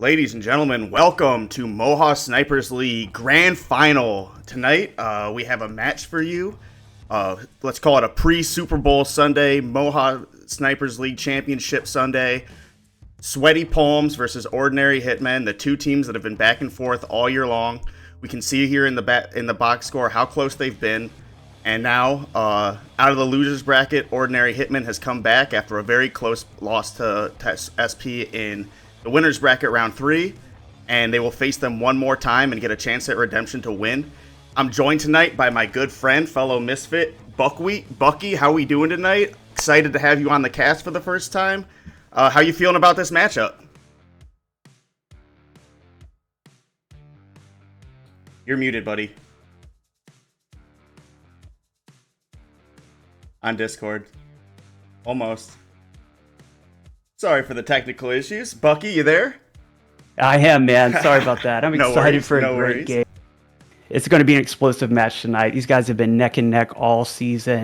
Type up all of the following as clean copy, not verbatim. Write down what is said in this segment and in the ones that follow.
Ladies and gentlemen, welcome to MOHAA Snipers League Grand Final. Tonight, we have a match for you. Let's call it a pre-Super Bowl Sunday, MOHAA Snipers League Championship Sunday. Sweaty Palms versus Ordinary Hitmen, the two teams that have been back and forth all year long. We can see here in the box score how close they've been. And now, out of the losers bracket, Ordinary Hitmen has come back after a very close loss to SP in the winners bracket round 3, and they will face them one more time and get a chance at redemption to win. I'm joined tonight by my good friend, fellow misfit, Buckwheat. Bucky, how we doing tonight? Excited to have you on the cast for the first time. How you feeling about this matchup? You're muted, buddy. On Discord. Almost. Sorry for the technical issues. Bucky, you there? I am, man. Sorry about that. I'm excited for a great worries. game. It's going to be an explosive match tonight. These guys have been neck and neck all season.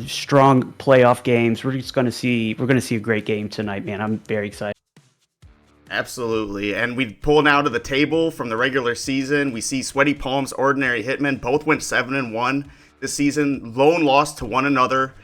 Strong playoff games. We're going to see a great game tonight, man. I'm very excited. Absolutely. And we pull now to the table from the regular season. We see Sweaty Palms, Ordinary Hitmen. Both went 7-1 this season. Lone loss to one another.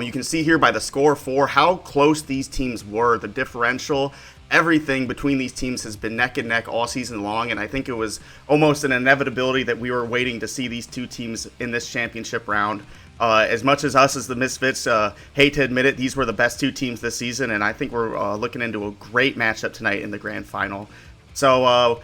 You can see here by the score 4 how close these teams were. The differential, everything between these teams has been neck and neck all season long, and I think it was almost an inevitability that we were waiting to see these two teams in this championship round. As much as us as the Misfits hate to admit it, these were the best two teams this season, and I think we're looking into a great matchup tonight in the grand final. So,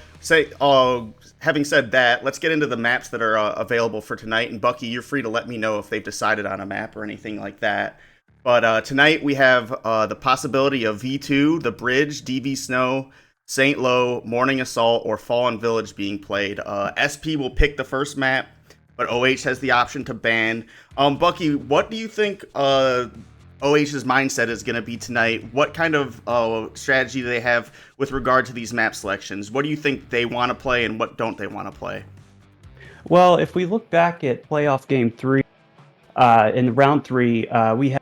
having said that, let's get into the maps that are available for tonight. And Bucky, you're free to let me know if they've decided on a map or anything like that. But tonight we have the possibility of V2, The Bridge, DV Snow, St. Lo, Morning Assault, or Fallen Village being played. SP will pick the first map, but OH has the option to ban. Bucky, what do you think OH's mindset is going to be tonight? What kind of strategy do they have with regard to these map selections? What do you think they want to play and what don't they want to play? Well, if we look back at playoff game 3, in round 3, we have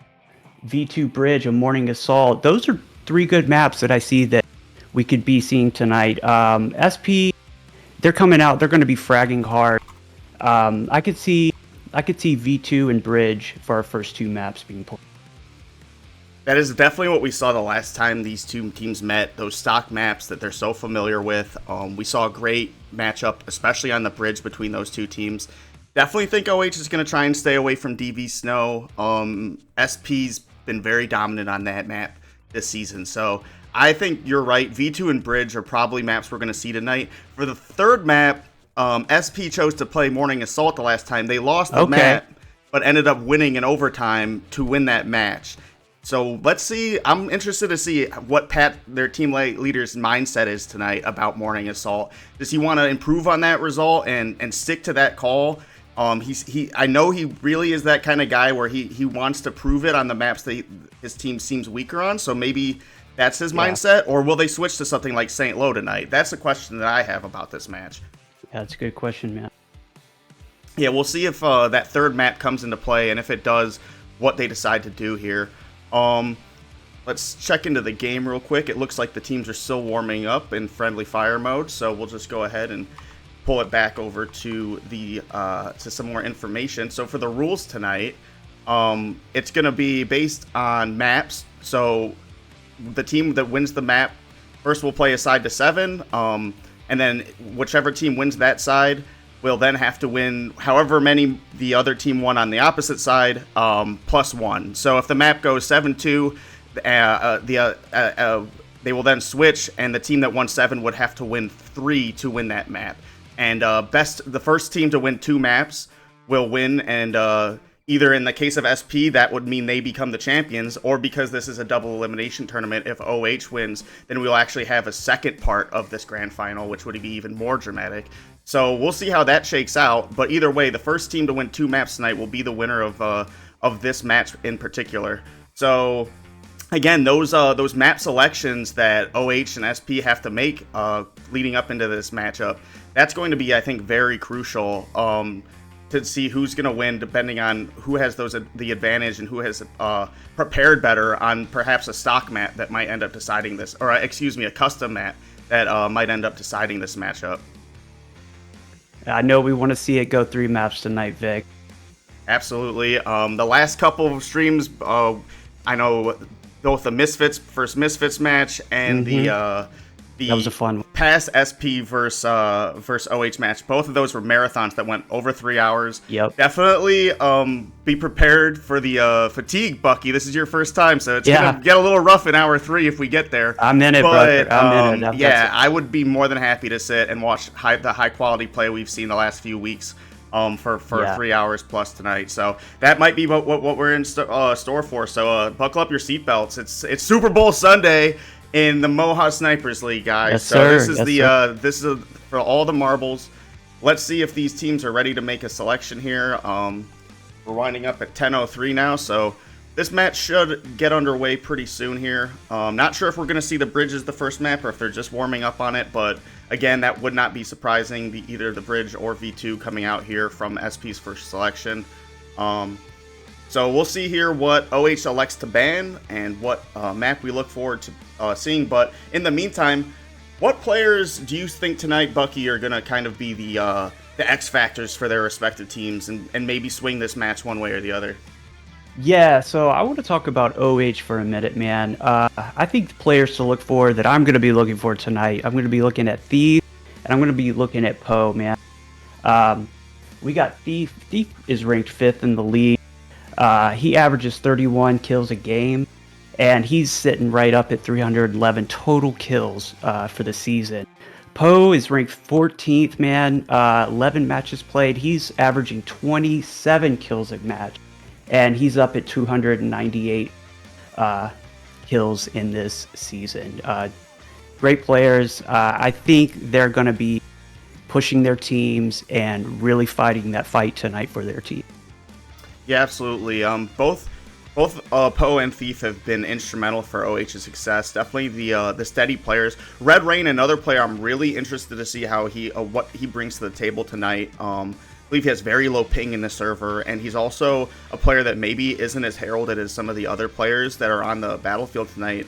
V2 Bridge and Morning Assault. Those are 3 good maps that I see that we could be seeing tonight. SP, they're coming out. They're going to be fragging hard. I could see V2 and Bridge for our first 2 maps being played. That is definitely what we saw the last time these two teams met, those stock maps that they're so familiar with. We saw a great matchup, especially on the bridge between those two teams. Definitely think OH is going to try and stay away from DV Snow. SP's been very dominant on that map this season, so I think you're right. V2 and Bridge are probably maps we're going to see tonight. For the third map, SP chose to play Morning Assault the last time. They lost the map, but ended up winning in overtime to win that match. So let's see. I'm interested to see what their team leader's mindset is tonight about Morning Assault. Does he want to improve on that result and stick to that call? I know he really is that kind of guy where he wants to prove it on the maps that his team seems weaker on. So maybe that's his mindset, or will they switch to something like St. Lo tonight? That's a question that I have about this match. Yeah, that's a good question, man. Yeah, we'll see if that third map comes into play, and if it does, what they decide to do here. Let's check into the game real quick. It looks like the teams are still warming up in friendly fire mode, so we'll just go ahead and pull it back over to the to some more information. So for the rules tonight, it's going to be based on maps. So the team that wins the map first will play a side to 7, and then whichever team wins that side will then have to win however many the other team won on the opposite side, plus 1. So if the map goes 7-2, they will then switch, and the team that won 7 would have to win 3 to win that map. And the first team to win 2 maps will win, and either in the case of SP, that would mean they become the champions, or because this is a double elimination tournament, if OH wins, then we'll actually have a second part of this grand final, which would be even more dramatic. So we'll see how that shakes out, but either way, the first team to win 2 maps tonight will be the winner of this match in particular. So again, those map selections that OH and SP have to make leading up into this matchup, that's going to be, I think, very crucial to see who's going to win, depending on who has the advantage and who has prepared better on perhaps a stock map that might end up deciding this, or excuse me, a custom map that might end up deciding this matchup. I know we want to see it go 3 maps tonight, Vic. Absolutely. The last couple of streams, I know both the first Misfits match and the that was a fun one. past SP versus OH match. Both of those were marathons that went over 3 hours. Yep. Definitely be prepared for the fatigue, Bucky. This is your first time, so it's going to get a little rough in hour 3 if we get there. I'm in it, brother. I'm in it. Yeah, I would be more than happy to sit and watch the high-quality play we've seen the last few weeks for 3 hours plus tonight. So that might be what we're in store for. So buckle up your seatbelts. It's Super Bowl Sunday in the MOHAA Snipers League, guys. Yes, so sir. This is for all the marbles. Let's see if these teams are ready to make a selection here. We're winding up at 10:03 now, so this match should get underway pretty soon here. Not sure if we're going to see the bridge as the first map or if they're just warming up on it, but again, that would not be surprising, either the bridge or V2 coming out here from SP's first selection. So we'll see here what OH elects to ban and what map we look forward to seeing. But in the meantime, what players do you think tonight, Bucky, are going to kind of be the X factors for their respective teams and maybe swing this match one way or the other? Yeah, so I want to talk about OH for a minute, man. I think the players to look for that I'm going to be looking for tonight, I'm going to be looking at Thief, and I'm going to be looking at Poe, man. We got Thief. Thief is ranked 5th in the league. He averages 31 kills a game, and he's sitting right up at 311 total kills for the season. Poe is ranked 14th, man. 11 matches played. He's averaging 27 kills a match, and he's up at 298 kills in this season. Great players. I think they're going to be pushing their teams and really fighting that fight tonight for their team. Yeah, absolutely. Both Poe and Thief have been instrumental for OH's success. Definitely the steady players. Red Rain, another player I'm really interested to see how what he brings to the table tonight. I believe he has very low ping in the server, and he's also a player that maybe isn't as heralded as some of the other players that are on the battlefield tonight.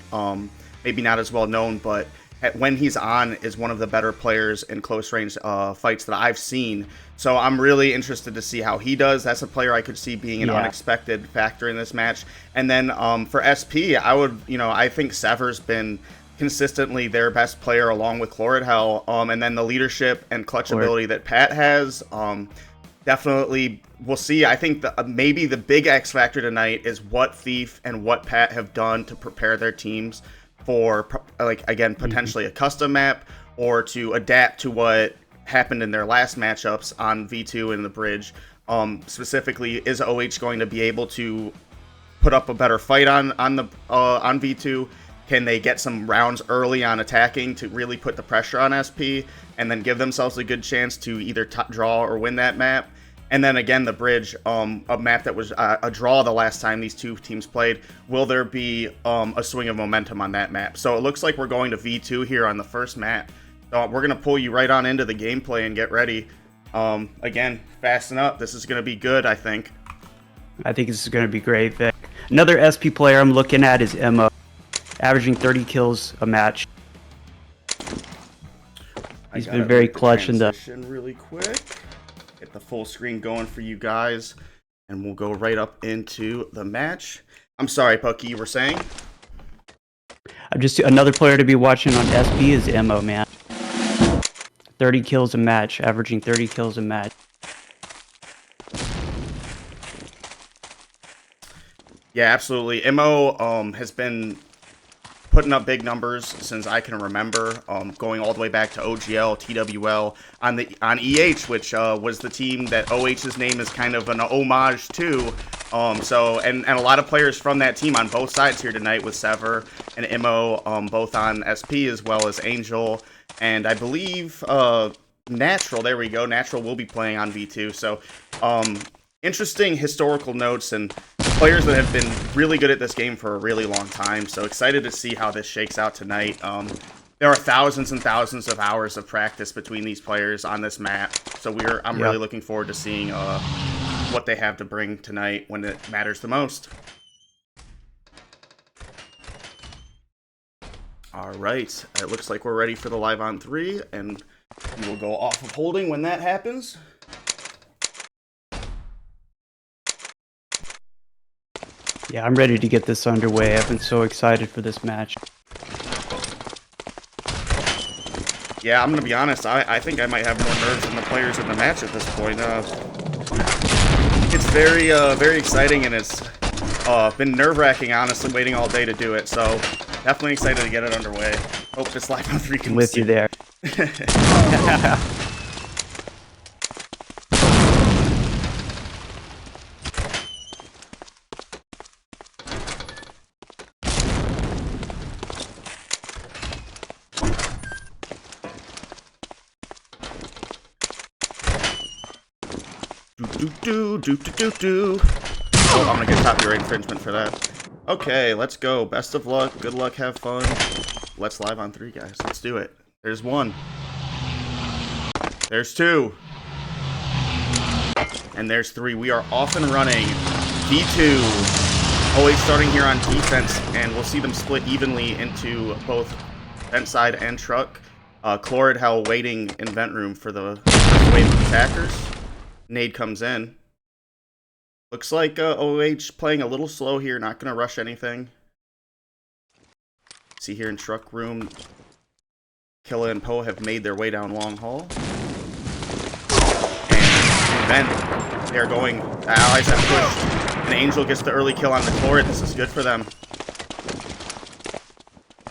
Maybe not as well known, but when he's on is one of the better players in close range fights that I've seen. So I'm really interested to see how he does. That's a player I could see being an unexpected factor in this match. And then for SP, I think Sever's been consistently their best player along with Chlorid-Hell. And then the leadership and clutch ability that Pat has, definitely we'll see. I think maybe the big X factor tonight is what Thief and what Pat have done to prepare their teams for, potentially a custom map or to adapt to what happened in their last matchups on V2 and the bridge. Specifically, is OH going to be able to put up a better fight on V2? Can they get some rounds early on attacking to really put the pressure on SP and then give themselves a good chance to either draw or win that map? And then again, the bridge, a map that was a draw the last time these two teams played. Will there be a swing of momentum on that map? So it looks like we're going to V2 here on the first map. So we're going to pull you right on into the gameplay and get ready. Again, fasten up. This is going to be good, I think. I think this is going to be great, Vic. Another SP player I'm looking at is MOH, averaging 30 kills a match. He's been very clutch in the... really quick. Get the full screen going for you guys, and we'll go right up into the match. I'm sorry, Pucky, you were saying? Another player to be watching on SP is MO, man. 30 kills a match, averaging 30 kills a match. Yeah, absolutely. MO has been putting up big numbers since I can remember, going all the way back to OGL, TWL, on EH, which was the team that OH's name is kind of an homage to. And a lot of players from that team on both sides here tonight with Sever and MO, both on SP as well as Angel, and I believe Natural. There we go. Natural will be playing on V2. So interesting historical notes and players that have been really good at this game for a really long time. So excited to see how this shakes out tonight. There are thousands and thousands of hours of practice between these players on this map. So I'm really looking forward to seeing what they have to bring tonight when it matters the most. All right, it looks like we're ready for the live on 3, and we will go off of holding when that happens. Yeah, I'm ready to get this underway. I've been so excited for this match. Yeah, I'm gonna be honest. I think I might have more nerves than the players in the match at this point. It's very exciting, and it's been nerve-wracking, honestly, waiting all day to do it. So definitely excited to get it underway. Hope this live on 3 can With you there. Oh, I'm gonna get copyright infringement for that. Okay, let's go. Best of luck. Good luck. Have fun. Let's live on 3, guys. Let's do it. There's 1. There's 2. And there's 3. We are off and running. D2. Always starting here on defense, and we'll see them split evenly into both vent side and truck. Chlorid Hell waiting in vent room for the first wave of attackers. Nade comes in. Looks like OH playing a little slow here, not going to rush anything. See here in truck room, Killa and Poe have made their way down long hall. And then they're going, the allies have pushed. And Angel gets the early kill on the Chlorid. This is good for them.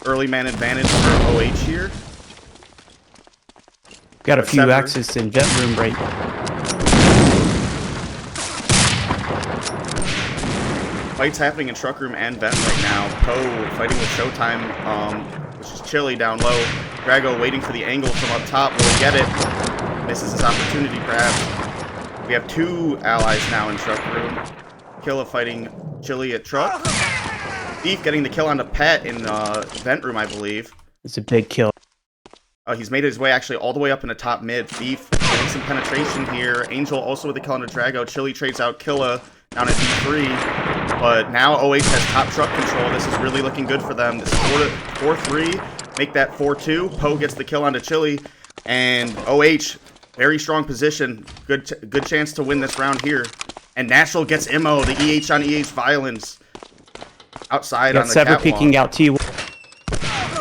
Early man advantage for OH here. Got a few axes in vent room right. Fights happening in truck room and vent right now. Poe fighting with Showtime, which is Chili down low. Drago waiting for the angle from up top. Will he get it? Misses his opportunity, perhaps. We have 2 allies now in truck room. Killa fighting Chili at truck. Thief getting the kill onto Pat in vent room, I believe. It's a big kill. He's made his way actually all the way up in the top mid. Thief getting some penetration here. Angel also with the kill onto Drago. Chili trades out Killa down at D3. But now OH has top truck control. This is really looking good for them. This is 4-3. Make that 4-2. Poe gets the kill onto Chili. And OH, very strong position. Good chance to win this round here. And Natural gets MO, the EH on EH violence. Outside on the Sever catwalk. peeking out T1.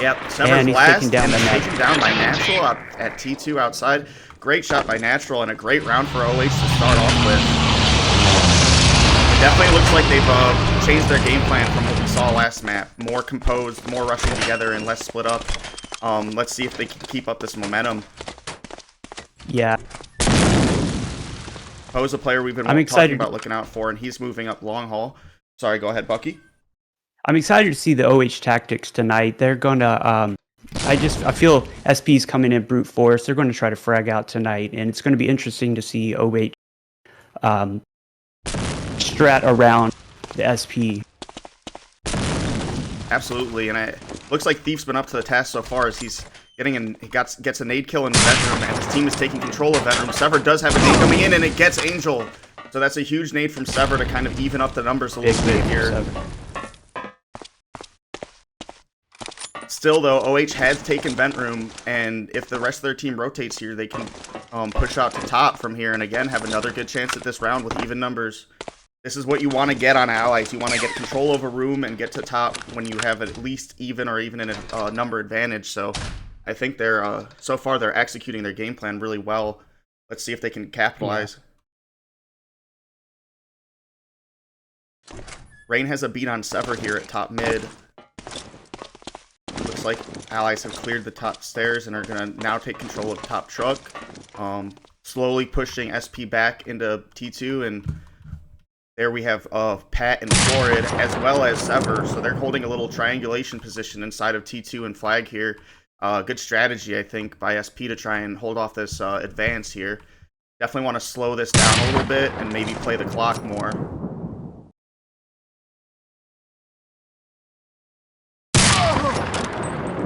Yep, Sever's last, taken down and taken down by Natural at T2 outside. Great shot by Natural, and a great round for OH to start off with. It definitely looks like they've changed their game plan from what we saw last map. More composed, more rushing together, and less split up. Let's see if they can keep up this momentum. Yeah. Poe's a player we've been talking about looking out for, and he's moving up long haul. Sorry, go ahead, Bucky. I'm excited to see the OH tactics tonight. They're going to, I feel SP's coming in brute force. They're going to try to frag out tonight, and it's going to be interesting to see OH strat around the SP. Absolutely, and it looks like Thief's been up to the task so far as he's gets a nade kill in the vent room, and his team is taking control of vent room. Sever does have a nade coming in, and it gets Angel. So that's a huge nade from Sever to kind of even up the numbers a little bit here. Still, though, OH has taken vent room, and if the rest of their team rotates here, they can push out to top from here, and again have another good chance at this round with even numbers. This is what you want to get on allies. You want to get control over room and get to top when you have at least even or even a number advantage. So I think they're so far they're executing their game plan really well. Let's see if they can capitalize. Yeah. Rain has a beat on Sever here at top mid. Looks like allies have cleared the top stairs and are going to now take control of top truck. Slowly pushing SP back into T2, and there we have Pat and Chlorid as well as Sever. So they're holding a little triangulation position inside of T2 and Flag here. Good strategy, I think, by SP to try and hold off this advance here. Definitely want to slow this down a little bit and maybe play the clock more.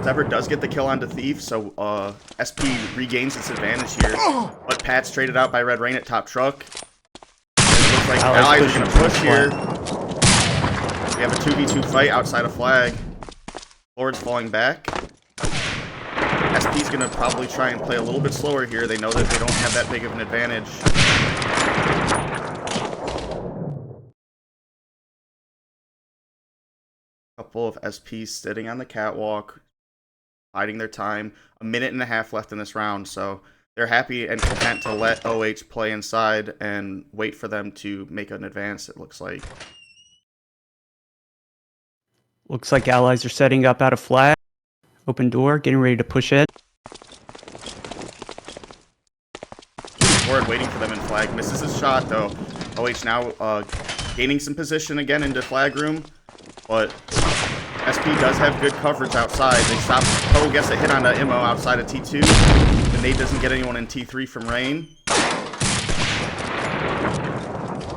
Sever does get the kill onto Thief, so SP regains its advantage here. But Pat's traded out by Red Rain at top truck. It looks like allies are going to push here. We have a 2v2 fight outside of Flag. Lord's falling back. SP's going to probably try and play a little bit slower here. They know that they don't have that big of an advantage. Couple of SPs sitting on the catwalk, biding their time. 1.5 minutes left in this round, so they're happy and content to let OH play inside and wait for them to make an advance, it looks like. Looks like allies are setting up out of flag. Open door, getting ready to push it. Ward waiting for them in flag. Misses his shot, though. OH now gaining some position again into flag room, but SP does have good coverage outside. They stop. Poe gets a hit on the MO outside of T2. The nade doesn't get anyone in T3 from Rain.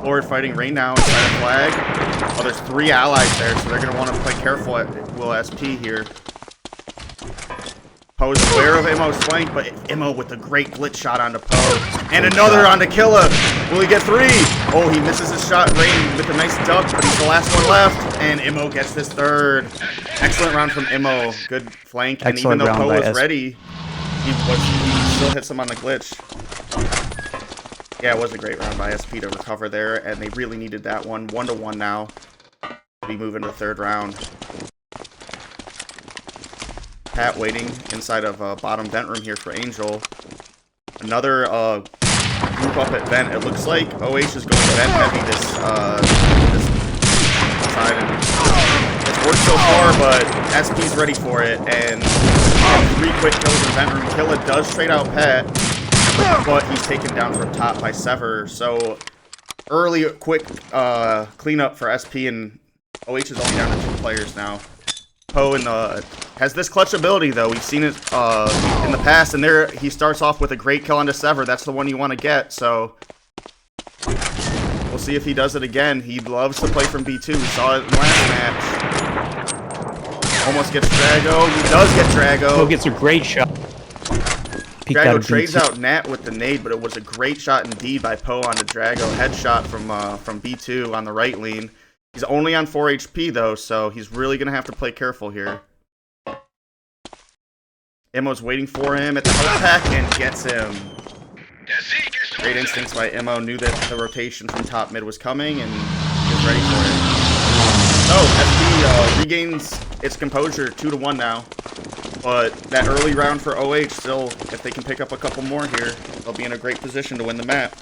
Lord fighting Rain now inside of flag. Oh, there's 3 allies there, so they're going to want to play careful at Will SP here. Poe's aware of MO's flank, but MO with a great glitch shot onto Poe. And another onto Killa. Will he get 3? Oh, he misses his shot. Rain with a nice duck, but he's the last one left. And MO gets this 3rd. Excellent round from MO. Good flank. And even though Poe was ready, he still hits him on the glitch. Yeah, it was a great round by SP to recover there, and they really needed that one. 1-1 now. We move into the 3rd round. Pat waiting inside of bottom vent room here for Angel. Another group up at vent. It looks like OH is going vent heavy this side. And it's worked so far, but SP's ready for it. And 3 quick kills in vent room. Killa does trade out Pat, but he's taken down from top by Sever. So early, quick cleanup for SP, and OH is only down to 2 players now. Poe has this clutch ability, though. We've seen it in the past, and there he starts off with a great kill onto Sever. That's the one you want to get, so we'll see if he does it again. He loves to play from B2. We saw it in the last match. Almost gets Drago. He does get Drago. Poe gets a great shot. Drago trades out Nat with the nade, but it was a great shot indeed by Poe onto Drago. Headshot from B2 on the right lean. He's only on 4 HP, though, so he's really going to have to play careful here. Emo's waiting for him at the health pack and gets him. Great instincts by Emo. Knew that the rotation from top mid was coming and is ready for it. So, SP regains its composure 2-1 now. But that early round for OH still, if they can pick up a couple more here, they'll be in a great position to win the map.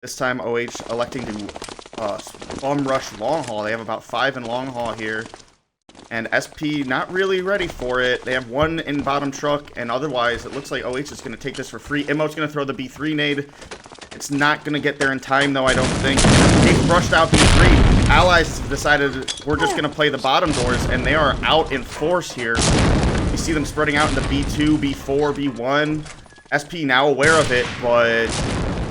This time, OH electing to bum rush long haul. They have about 5 in long haul here. And SP not really ready for it. They have 1 in bottom truck, and otherwise, it looks like OH is going to take this for free. Emo's going to throw the B3 nade. It's not going to get there in time, though, I don't think. They've rushed out B3. Allies decided we're just going to play the bottom doors, and they are out in force here. You see them spreading out into B2, B4, B1. SP now aware of it, but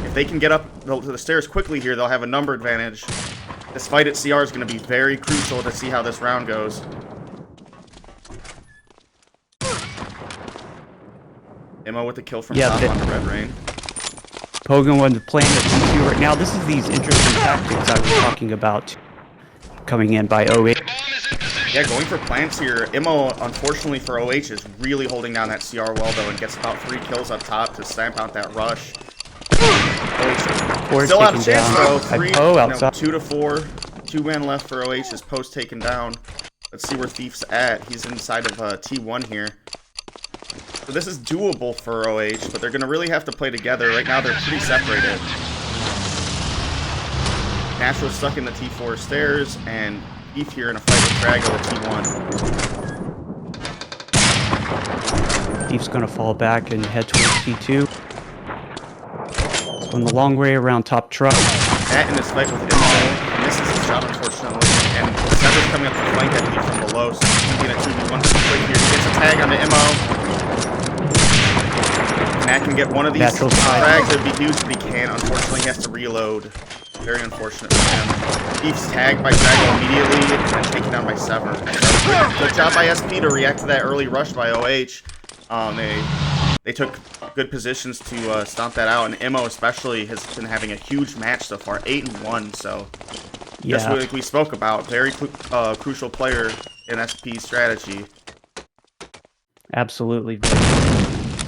if they can get up to the stairs quickly here, they'll have a number advantage. This fight at CR is going to be very crucial to see how this round goes. Emo with the kill from top on the Red Rain. Pogan was playing at T2 right now. This is these interesting tactics I was talking about coming in by OH. Yeah, going for plants here. Emo, unfortunately for OH, is really holding down that CR well, though, and gets about 3 kills up top to stamp out that rush. OH still out of chance, though. 2-4. 2 men left for OH. His post taken down. Let's see where Thief's at. He's inside of T1 here. So this is doable for OH, but they're going to really have to play together. Right now, they're pretty separated. Natural's stuck in the T4 stairs, and Thief here in a fight with Drago at T1. Thief's going to fall back and head towards T2. On the long way around top truck. Matt in this fight with Emo misses his shot, unfortunately, and Sever's coming up the flank at Thief from below, so he's going to get a 2v1 quick here. He gets a tag onto Emo. Matt can get one of these frags. It would be huge, but he can't. Unfortunately, he has to reload. Very unfortunate for him. Thief's tagged by Drago immediately and then taken down by Sever. Good job by SP to react to that early rush by OH. They took good positions to stomp that out, and Emo especially has been having a huge match so far, 8-1. So Just like we spoke about, very crucial player in SP's strategy. Absolutely.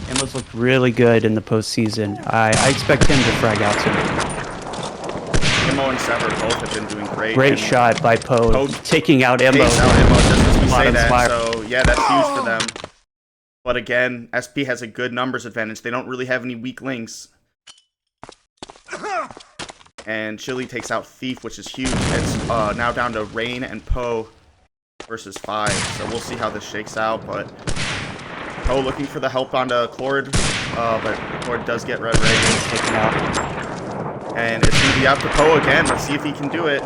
Emma's looked really good in the postseason. I expect him to frag out soon. Emo and Sever both have been doing great. Great shot by Poe, taking out Emo. Takes out Emo just as we say that, so yeah, that's huge for them. But again, SP has a good numbers advantage. They don't really have any weak links. And Chili takes out Thief, which is huge. It's now down to Rain and Poe versus 5. So we'll see how this shakes out. But Poe looking for the help onto Clord. But Clord does get Red Ray taken out. And it's going to be out to Poe again. Let's see if he can do it.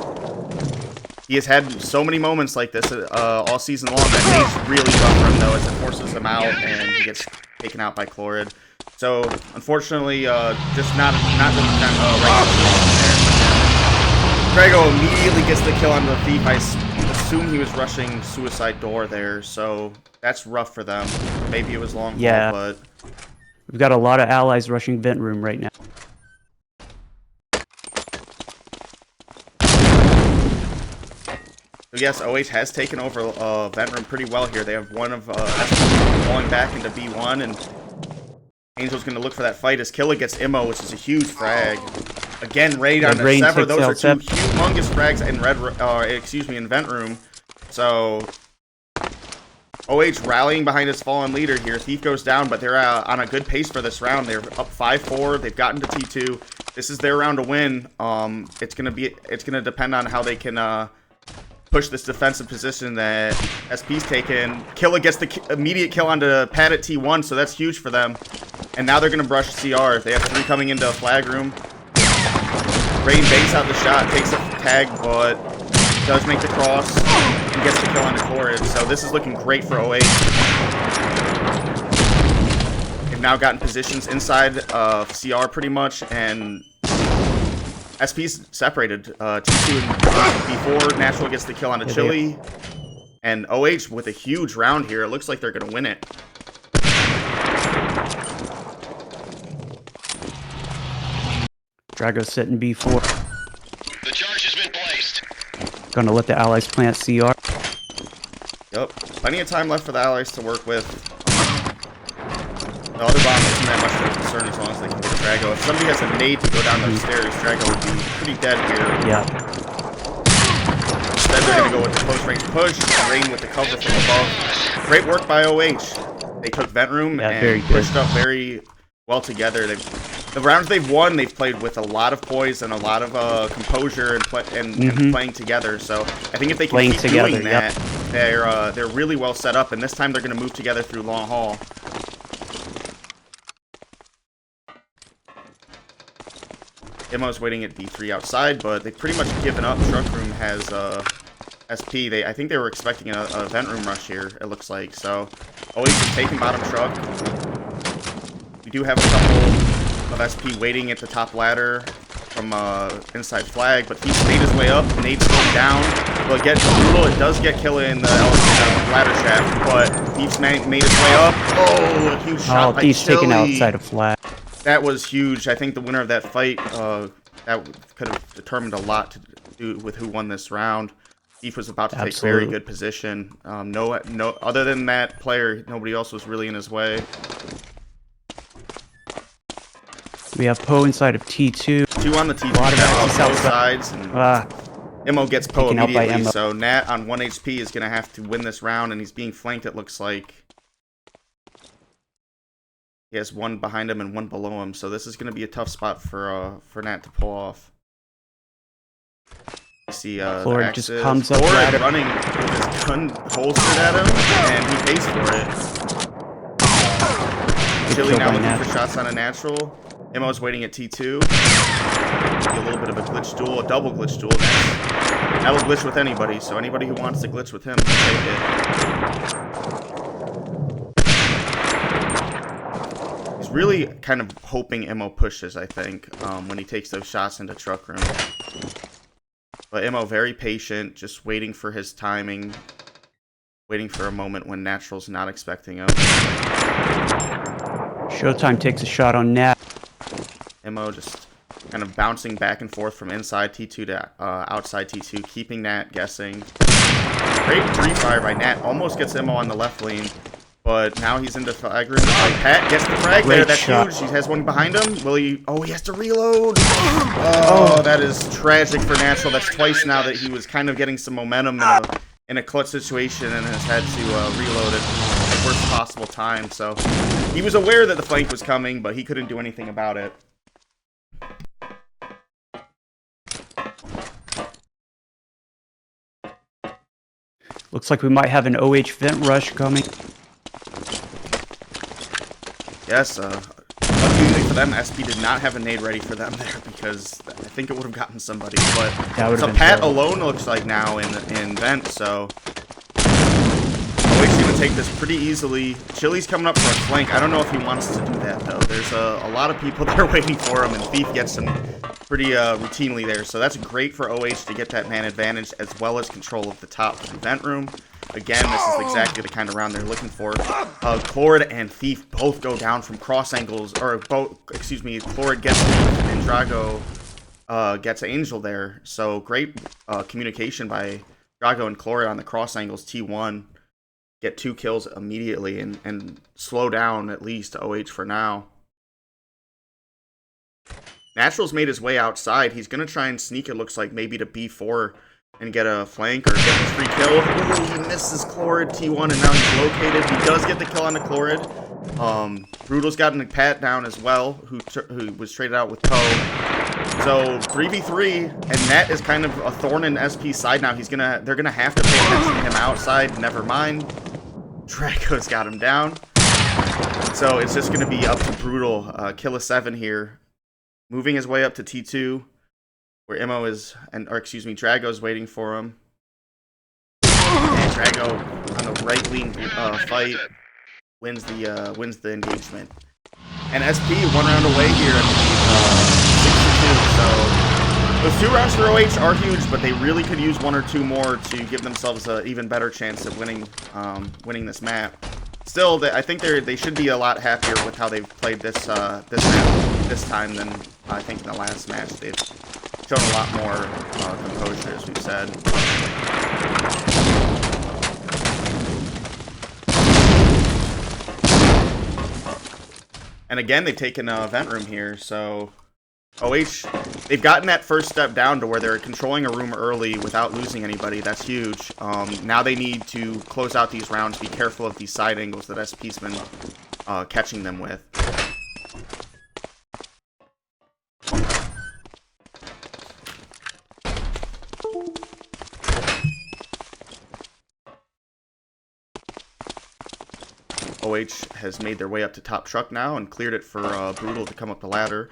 He has had so many moments like this all season long. That nade's really tough for him, though, as it forces him out and he gets taken out by Clord. So, unfortunately, just not the right situation there. Drago immediately gets the kill on the Thief. I assume he was rushing Suicide Door there, so that's rough for them. Maybe it was long haul, but... We've got a lot of allies rushing Vent Room right now. So yes, OH has taken over Vent Room pretty well here. They have one of falling back into B1, and Angel's going to look for that fight as Killa gets Immo, which is a huge frag. Again, Raid on the Sever. Those are two humongous frags in Vent Room. So OH rallying behind his fallen leader here. Thief goes down, but they're on a good pace for this round. They're up 5-4. They've gotten to T2. This is their round to win. It's gonna depend on how they can push this defensive position that SP's taken. Killa gets the immediate kill onto Pad at T1, so that's huge for them. And now they're going to brush CR. They have 3 coming into a flag room. Rain banks out the shot, takes a tag, but does make the cross and gets the kill onto Clord. So this is looking great for OH. They've now gotten positions inside of CR pretty much, and SP's separated. T2 and B4. Natural gets the kill on a Chili. And OH with a huge round here. It looks like they're going to win it. Drago sitting B4. The charge has been placed. Gonna let the allies plant CR. Yep. Plenty of time left for the allies to work with. The other bomb isn't that much of a concern as long as they can get Drago. If somebody has a nade to go down those stairs, Drago would be pretty dead here. Yeah. Instead, they're going to go with the close range push, Rain with the cover from above. Great work by OH. They took Vent Room and pushed up very well together. The rounds they've won, they've played with a lot of poise and a lot of composure and playing together. So I think if they can keep doing that, they're really well set up. And this time they're going to move together through long haul. Immo's waiting at B3 outside, but they've pretty much given up. Truck Room has SP. I think they were expecting a Vent Room rush here, it looks like. So OH is taking bottom truck. We do have a couple of SP waiting at the top ladder from inside flag, but he's made his way up. Nade's going down. Well, it gets brutal. It does get Killa in the ladder shaft, but Thief's made his way up. Oh, a huge shot by Thief's Chili. taken outside of flag. That was huge. I think the winner of that fight that could have determined a lot to do with who won this round. Thief was about to take very good position. No, other than that player, nobody else was really in his way. We have Poe inside of T2. 2 on the T2 on both sides. And Immo gets Poe immediately, so Nat on 1 HP is going to have to win this round, and he's being flanked, it looks like. He has 1 behind him and 1 below him, so this is going to be a tough spot for Nat to pull off. You see Clord just comes up running with his gun holstered at him, and he pays for it. Chili now looking for shots on a natural. Immo's waiting at T2. A little bit of a glitch duel, a double glitch duel. That will glitch with anybody, so anybody who wants to glitch with him can take it. He's really kind of hoping Immo pushes, I think, when he takes those shots into Truck Room. But Immo very patient, just waiting for his timing, waiting for a moment when Natural's not expecting him. Showtime takes a shot on Nat. Immo just kind of bouncing back and forth from inside T2 to outside T2, keeping Nat guessing. Great pre-fire by Nat, almost gets Immo on the left lane, but now he's into frag room. Pat gets the frag there, that's huge. He has one behind him. Will he? Oh, he has to reload. Oh, that is tragic for Natural. That's twice now that he was kind of getting some momentum in a clutch situation and has had to reload it at the worst possible time. So he was aware that the flank was coming, but he couldn't do anything about it. Looks like we might have an OH vent rush coming. Yes, luckily for them, SP did not have a nade ready for them there because I think it would have gotten somebody. But so Pat terrible. Alone looks like now in vent, so OH's gonna take this pretty easily. Chili's coming up for a flank. I don't know if he wants to do that though. There's a lot of people that are waiting for him, and Thief gets him pretty routinely there. So that's great for OH to get that man advantage as well as control of the top vent room. Again, this is exactly the kind of round they're looking for. Clorid and Thief both go down from cross angles, or both, excuse me, Clorid gets Thief and Drago gets Angel there. So great communication by Drago and Clorid on the cross angles. T1 get 2 kills immediately and slow down at least OH for now. Natural's made his way outside. He's going to try and sneak, it looks like, maybe to B4 and get a flank or get his free kill. Ooh, he misses Clorid T1 and now he's located. He does get the kill on the Clorid. Brutal's gotten the Pat down as well, who was traded out with Poe. So 3v3, and Nat is kind of a thorn in SP's side now. They're gonna have to pay attention to him outside. Never mind. Draco's got him down. So it's just gonna be up to Brutal. Kill a 7 here. Moving his way up to T2. Where Immo is, Drago's waiting for him. And Drago on the right wing fight wins the engagement. And SP 1 round away here at 6-2. So those 2 rounds for OH are huge, but they really could use 1 or 2 more to give themselves an even better chance of winning this map. Still, I think they should be a lot happier with how they've played this map this time than I think in the last match. They've shown a lot more composure, as we've said. And again, they've taken a vent room here, so OH, they've gotten that first step down to where they're controlling a room early without losing anybody. That's huge. Now they need to close out these rounds, be careful of these side angles that SP's been catching them with. OH has made their way up to top truck now and cleared it for Brutal to come up the ladder.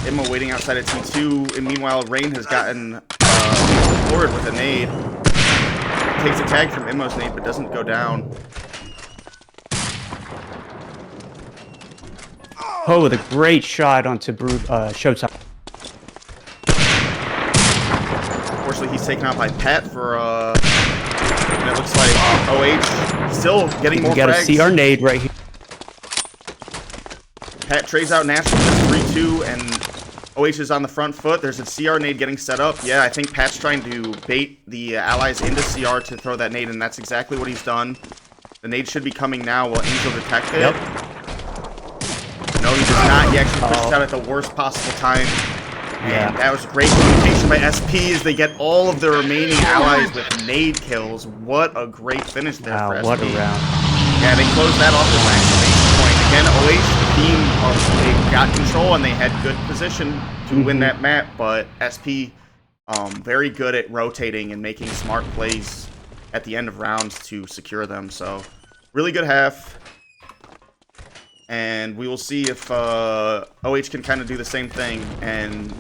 Immo waiting outside of T2, and meanwhile Rain has gotten forward with a nade. Takes a tag from Immo's nade but doesn't go down. Oh, with a great shot onto Showdown. Unfortunately, he's taken out by Pat for and it looks like OH still getting more frags. We got a CR nade right here. Pat trades out Natural with 3-2, and OH is on the front foot. There's a CR nade getting set up. Yeah, I think Pat's trying to bait the allies into CR to throw that nade, and that's exactly what he's done. The nade should be coming now. Will Angel detect it? Yep. No, he does not. He actually pushed it out at the worst possible time. And that was great communication by SP as they get all of the remaining allies with nade kills. What a great finish there for SP. What a round. Yeah, they closed that off with an exclamation point. Again, OH, the team, they got control and they had good position to win that map, but SP very good at rotating and making smart plays at the end of rounds to secure them. So, really good half. And we will see if OH can kind of do the same thing and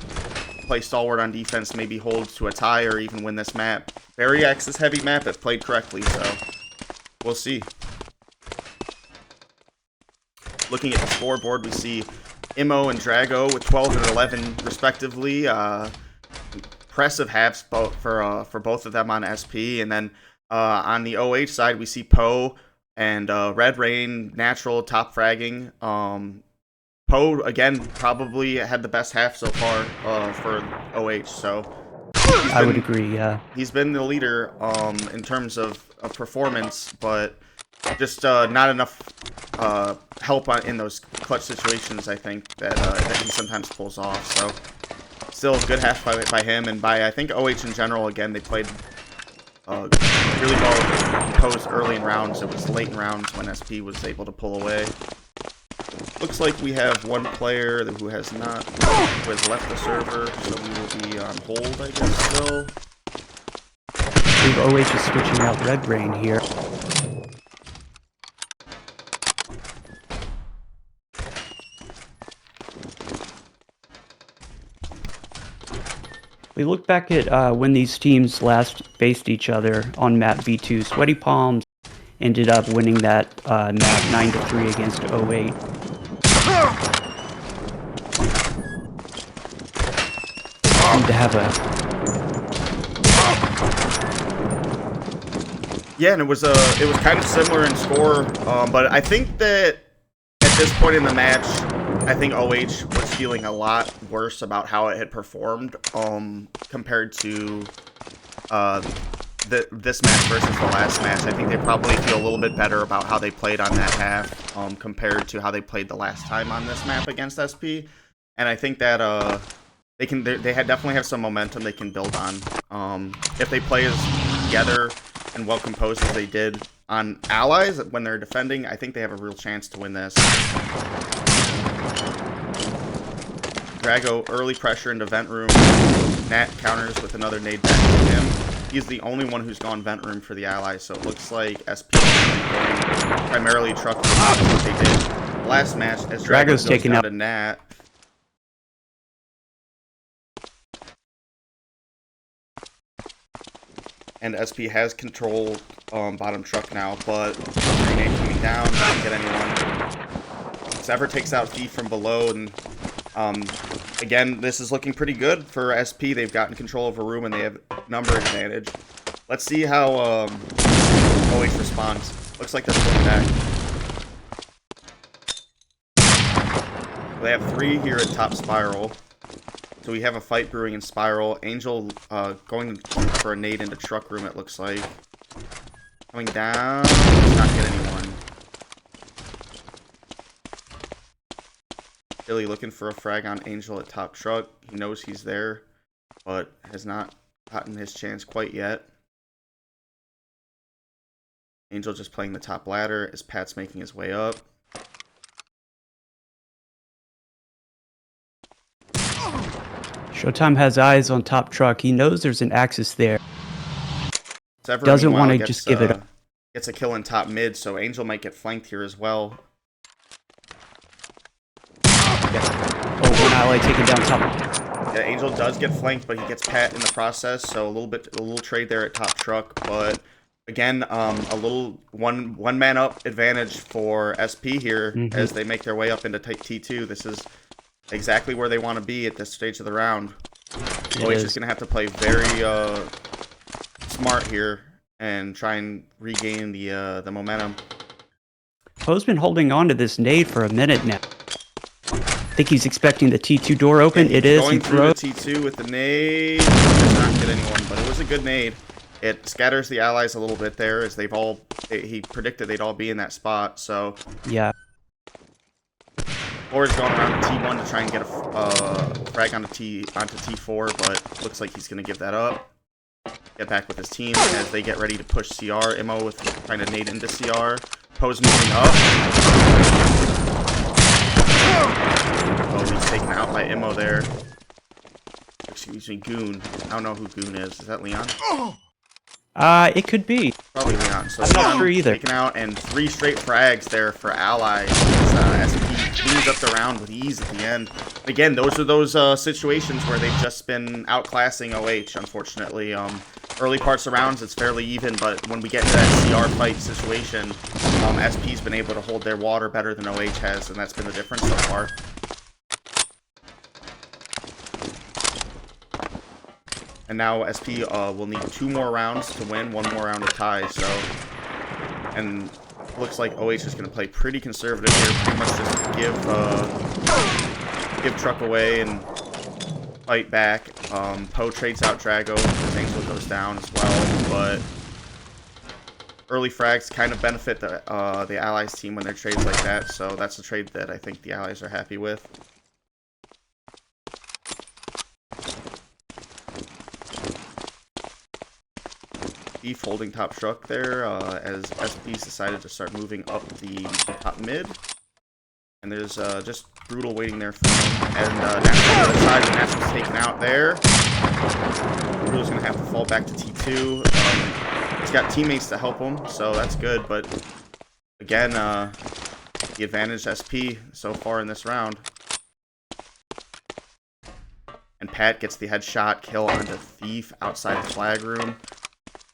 play stalwart on defense, maybe hold to a tie or even win this map. Very axis-heavy map if played correctly, so we'll see. Looking at the scoreboard, we see Immo and Drago with 12 and 11 respectively. Impressive halves for both of them on SP. And then on the OH side, we see Poe and Red Rain, Natural, top fragging. Poe, again, probably had the best half so far for OH, so... I would agree, yeah. He's been the leader in terms of performance, but just not enough help in those clutch situations, I think, that he sometimes pulls off. So, still a good half by him, and by, I think, OH in general, again, they played really well composed early in rounds. It was late in rounds when SP was able to pull away. Looks like we have one player who has left the server, so we will be on hold, I guess, still. I think OH is switching out Red Rain here. We look back at when these teams last faced each other on map V2. Sweaty Palms ended up winning that map 9-3 against 08. Seemed to have a... Yeah, and it was kind of similar in score, but I think that at this point in the match, I think OH was feeling a lot worse about how it had performed compared to this match versus the last match. I think they probably feel a little bit better about how they played on that half compared to how they played the last time on this map against SP. And I think that they definitely have some momentum they can build on. If they play as together and well composed as they did on allies when they're defending, I think they have a real chance to win this. Drago early pressure into vent room. Nat counters with another nade back to him. He's the only one who's gone vent room for the allies, so it looks like SP is going primarily truck what they did last match as Drago's taken out to Nat. And SP has control bottom truck now, but grenade coming down, doesn't get anyone. Sever takes out Thief from below, and again, this is looking pretty good for SP. They've gotten control of a room and they have number advantage. Let's see how OH responds. Looks like they're pulling back. They have 3 here at top spiral. So we have a fight brewing in spiral. Angel going for a nade into truck room, it looks like. Coming down, does not get anyone. Billy looking for a frag on Angel at top truck. He knows he's there, but has not gotten his chance quite yet. Angel just playing the top ladder as Pat's making his way up. Showtime has eyes on top truck. He knows there's an axis there. Sever, doesn't want to just give it up. Gets a kill in top mid, so Angel might get flanked here as well. Oh, one ally taken down top. Yeah, Angel does get flanked, but he gets Pat in the process, so a little trade there at top truck, but again, a little one man up advantage for SP here as they make their way up into T2. This is exactly where they want to be at this stage of the round. OH is going to have to play very smart here and try and regain the momentum. Poe's been holding on to this nade for a minute now. I think he's expecting the T2 door open. Yeah, it is. Going through the T2 with the nade. Does not get anyone, but it was a good nade. It scatters the allies a little bit there as he predicted they'd all be in that spot, so. Yeah. Or is going around T1 to try and get a frag onto T4, but looks like he's going to give that up. Get back with his team as they get ready to push CR. MO with trying to nade into CR. Poe's moving up. Oh, he's taken out by MO there. Excuse me, Goon. I don't know who Goon is. Is that Leon? It could be. Probably Leon. So I'm not sure either. Taken out, and 3 straight frags there for allies. SP cleans up the round with ease at the end. Again, those are those situations where they've just been outclassing OH, unfortunately. Early parts of rounds, it's fairly even, but when we get into that CR fight situation, SP's been able to hold their water better than OH has, and that's been the difference so far. And now SP will need 2 more rounds to win, 1 more round to tie, so. And looks like OH is going to play pretty conservative here. Pretty much just give truck away and fight back. Poe trades out Drago. His Angel goes down as well, but early frags kind of benefit the Allies team when they're trades like that, so that's a trade that I think the Allies are happy with. Beef holding top truck there as SP's decided to start moving up the top mid. And there's just Brutal waiting there for him. And National on the other side, the National's taken out there. Brutal's going to have to fall back to T2. He's got teammates to help him, so that's good. But again, the advantage SP so far in this round. And Pat gets the headshot kill onto Thief outside the flag room.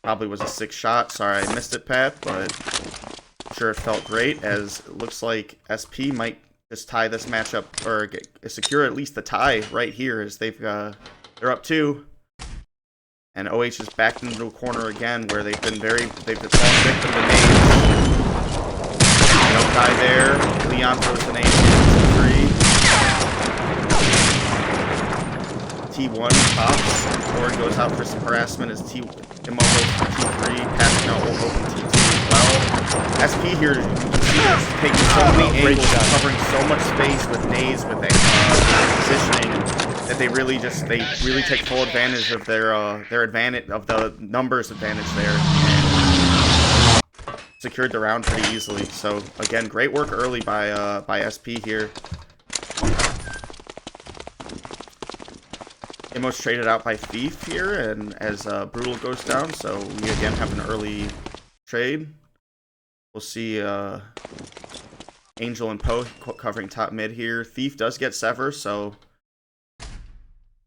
Probably was a 6th shot. Sorry I missed it, Pat, but I'm sure it felt great, as it looks like SP might just tie this matchup, or secure at least the tie right here, as they're up 2. And OH is backed into a corner again, where they've been falling victim to nades. Don't die there. Leon throws the nade into 3. T1 pops. Lord goes out for some harassment as MOH for T3, passing out open T2 as well. SP here is taking so many angles, covering so much space with nades, with positioning, that they really take full advantage of their advantage, of the numbers advantage there, and secured the round pretty easily. So again, great work early by SP here. MOH traded out by Thief here, and as Brutal goes down, so we again have an early trade. We'll see Angel and Poe covering top mid here. Thief does get Sever, so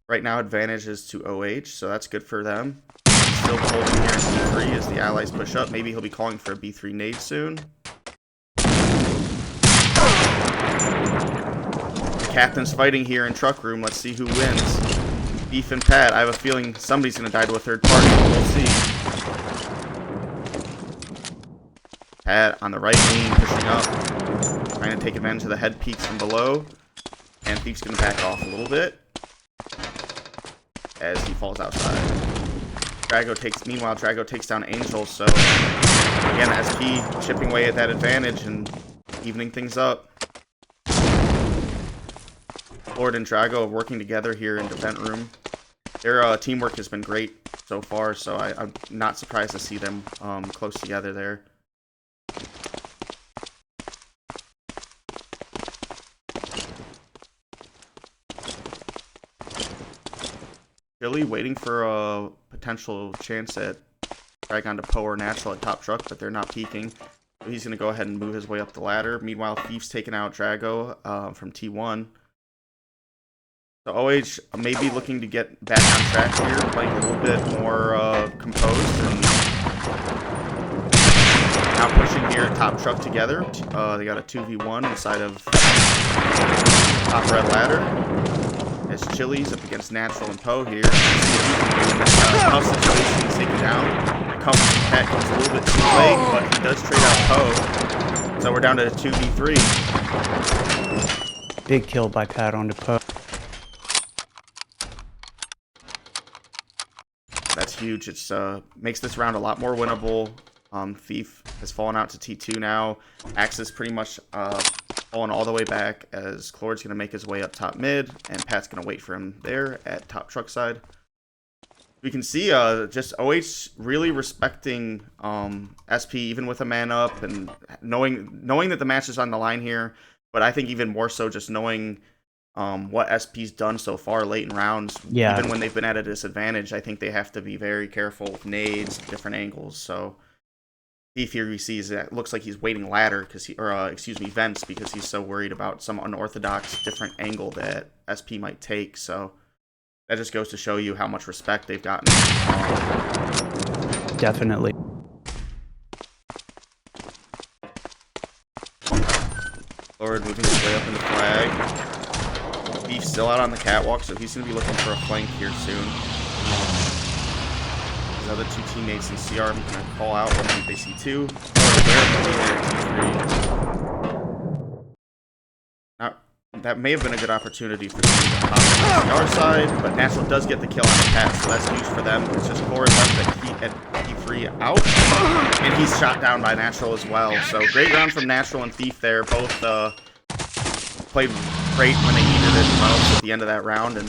right now advantage is to OH, so that's good for them. Still holding here in B3 as the Allies push up. Maybe he'll be calling for a B3 nade soon. The captain's fighting here in truck room. Let's see who wins. Beef and Pat. I have a feeling somebody's going to die to a third party. We'll see. Pat on the right lane, pushing up, trying to take advantage of the head peeks from below. And Thief's going to back off a little bit as he falls outside. Meanwhile, Drago takes down Angel, so again, SP chipping away at that advantage and evening things up. Lord and Drago working together here in the vent room. Their teamwork has been great so far, so I'm not surprised to see them close together there. Chili waiting for a potential chance at drag onto Poe or Natural at top truck, but they're not peeking. So he's going to go ahead and move his way up the ladder. Meanwhile, Thief's taking out Drago from T1. So OH may be looking to get back on track here, playing a little bit more composed, and now pushing here at top truck together. They got a 2v1 inside of top red ladder. As Chili's up against Natural and Poe here. Tough situation, he's taken down. The cover from Pat comes a little bit too late, but he does trade out Poe. So we're down to a 2v3. Big kill by Pat onto Poe. That's huge. It's makes this round a lot more winnable. Thief has fallen out to T2 now. Axe is pretty much falling all the way back as Clord's going to make his way up top mid, and Pat's going to wait for him there at top truck side. We can see just OH really respecting SP even with a man up, and knowing that the match is on the line here, but I think even more so just knowing what SP's done so far late in rounds. Yeah. Even when they've been at a disadvantage, I think they have to be very careful with nades, different angles. So Thief here you see it looks like he's waiting ladder because vents, because he's so worried about some unorthodox different angle that SP might take. So that just goes to show you how much respect they've gotten. Definitely. Lord moving his way up in the flag. Beef's still out on the catwalk, so he's going to be looking for a flank here soon. his other two teammates in CR. I'm going to call out when they see two. Now, that may have been a good opportunity for them to pop on the CR side, but Natural does get the kill on the Pat, so that's huge for them. It's just Core left at T3 out, and he's shot down by Natural as well. So great round from Natural and Thief there. Both played great when they needed it most at the end of that round, and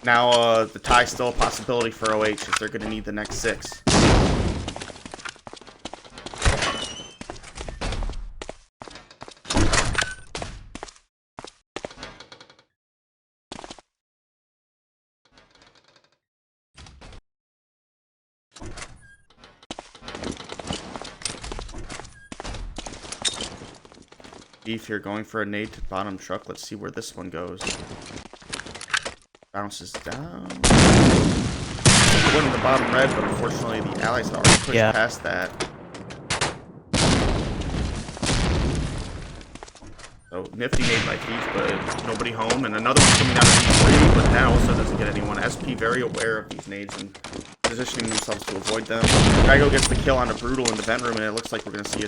now the tie's still a possibility for OH as they're going to need the next 6. Beef here going for a nade to bottom truck. Let's see where this one goes. Bounces down. One in the bottom red, but unfortunately the allies already pushed past that. So nifty nade by Thief, but nobody home. And another one coming out of T3, but that also doesn't get anyone. SP very aware of these nades and positioning themselves to avoid them. Drago gets the kill on a Brutal in the vent room, and it looks like we're going to see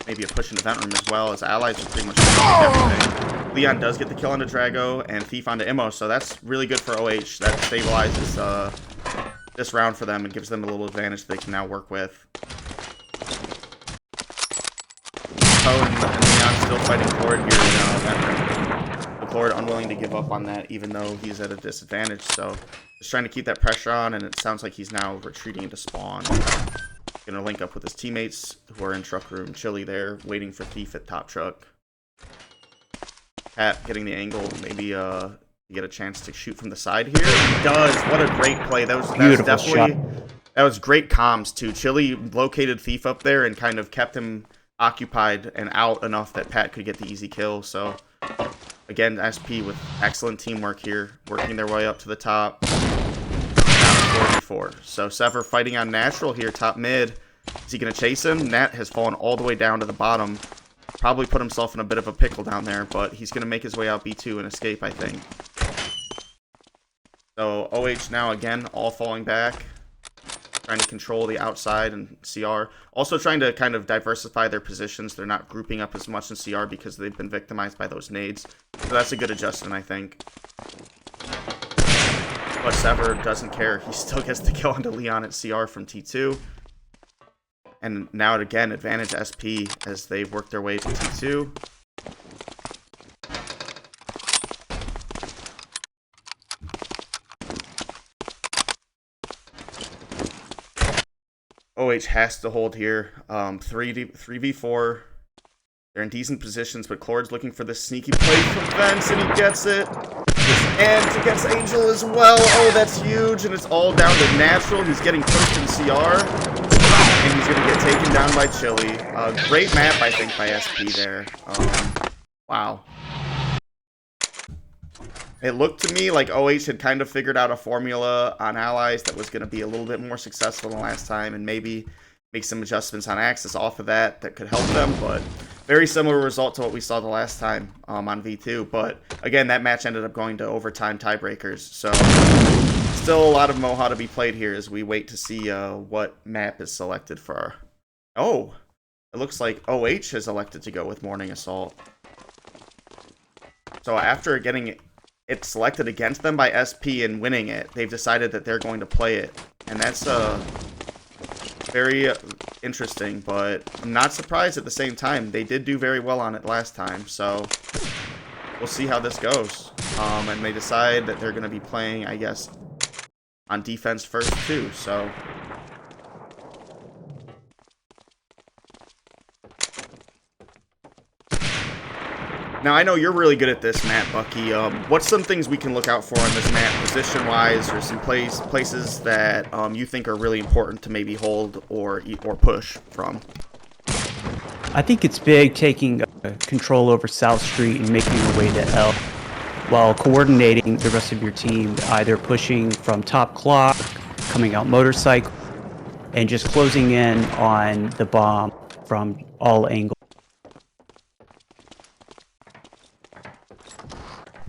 maybe a push in the vent room as well, as allies are pretty much everything. Leon does get the kill onto Drago, and Thief onto Immo, so that's really good for OH. That stabilizes this round for them and gives them a little advantage they can now work with. And Leon still fighting Clord here in the vent room. The Clord unwilling to give up on that, even though he's at a disadvantage, so just trying to keep that pressure on, and it sounds like he's now retreating to spawn. Gonna link up with his teammates who are in truck room. Chili there, waiting for Thief at top truck. Pat getting the angle, maybe get a chance to shoot from the side here. He does. What a great play. That was definitely shot. That was great comms too. Chili located Thief up there and kind of kept him occupied and out enough that Pat could get the easy kill. So again, SP with excellent teamwork here, working their way up to the top. 44. So Sever fighting on Natural here, top mid. Is he going to chase him? Nat has fallen all the way down to the bottom. Probably put himself in a bit of a pickle down there, but he's going to make his way out B2 and escape, I think. So OH now again, all falling back. Trying to control the outside and CR. Also trying to kind of diversify their positions. They're not grouping up as much in CR because they've been victimized by those nades. So that's a good adjustment, I think. But Sever doesn't care. He still gets the kill onto Leon at CR from T2. And now again, advantage SP as they've worked their way to T2. OH has to hold here. 3v4. They're in decent positions, but Clord's looking for the sneaky play from Fence, and he gets it. And against Angel as well. Oh, that's huge, and it's all down to Natural. He's getting pushed in CR, and he's going to get taken down by Chili. Great map, I think, by SP there. Wow. It looked to me like OH had kind of figured out a formula on allies that was going to be a little bit more successful than last time, and maybe make some adjustments on Axis off of that could help them, but very similar result to what we saw the last time on V2. But again, that match ended up going to overtime tiebreakers, so still a lot of MOHAA to be played here as we wait to see what map is selected for our... Oh, it looks like OH has elected to go with Morning Assault. So after getting it selected against them by SP and winning it, they've decided that they're going to play it, and that's very interesting, but I'm not surprised at the same time. They did do very well on it last time, so we'll see how this goes. And they decide that they're going to be playing, I guess, on defense first too, so... Now, I know you're really good at this map, Bucky. What's some things we can look out for on this map, position-wise, or some places that you think are really important to maybe hold or push from? I think it's big taking control over South Street and making your way to L, while coordinating the rest of your team, either pushing from top clock, coming out motorcycle, and just closing in on the bomb from all angles.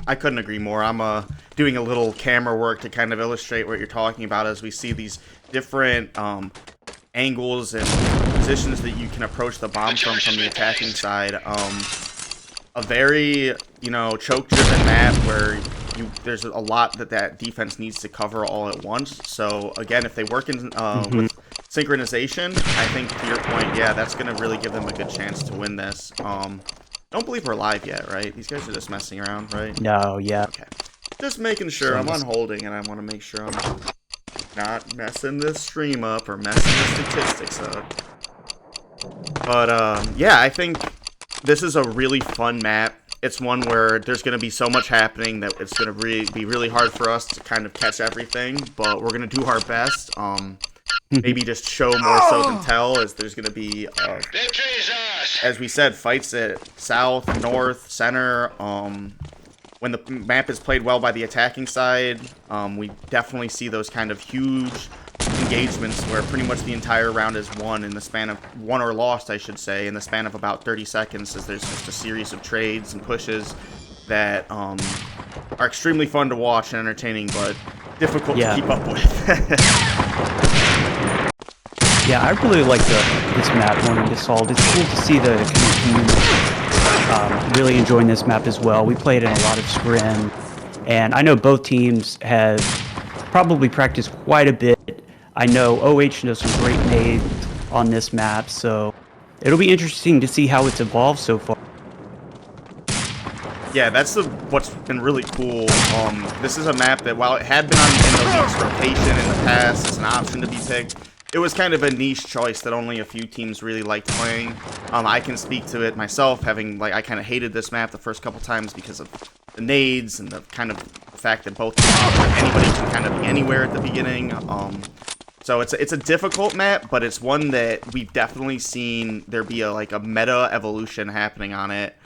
I couldn't agree more. I'm doing a little camera work to kind of illustrate what you're talking about as we see these different angles and positions that you can approach the bomb from the attacking side. A very, choke-driven map where there's a lot that defense needs to cover all at once. So again, if they work in with synchronization, I think to your point, yeah, that's going to really give them a good chance to win this. Don't believe we're live yet, right? These guys are just messing around, right? No, yeah. Okay. Just making sure. I'm on holding, and I want to make sure I'm not messing this stream up or messing the statistics up. But, yeah, I think this is a really fun map. It's one where there's going to be so much happening that it's going to be really hard for us to kind of catch everything, but we're going to do our best. Maybe just show more so than tell, as there's going to be, as we said, fights at south, north, center. When the map is played well by the attacking side, we definitely see those kind of huge engagements where pretty much the entire round is won in the span of, won or lost, I should say, in the span of about 30 seconds, as there's just a series of trades and pushes that are extremely fun to watch and entertaining, but difficult to keep up with. Yeah, I really like this map, Morning Assault. It's cool to see the community really enjoying this map as well. We played in a lot of scrim, and I know both teams have probably practiced quite a bit. I know OH knows some great nades on this map, so it'll be interesting to see how it's evolved so far. Yeah, that's what's been really cool. This is a map that, while it had been in the league's rotation in the past as an option to be picked, it was kind of a niche choice that only a few teams really liked playing. I can speak to it myself, having, I kind of hated this map the first couple times because of the nades and the kind of fact that both anybody can kind of be anywhere at the beginning. So it's a difficult map, but it's one that we've definitely seen there be a meta evolution happening on it.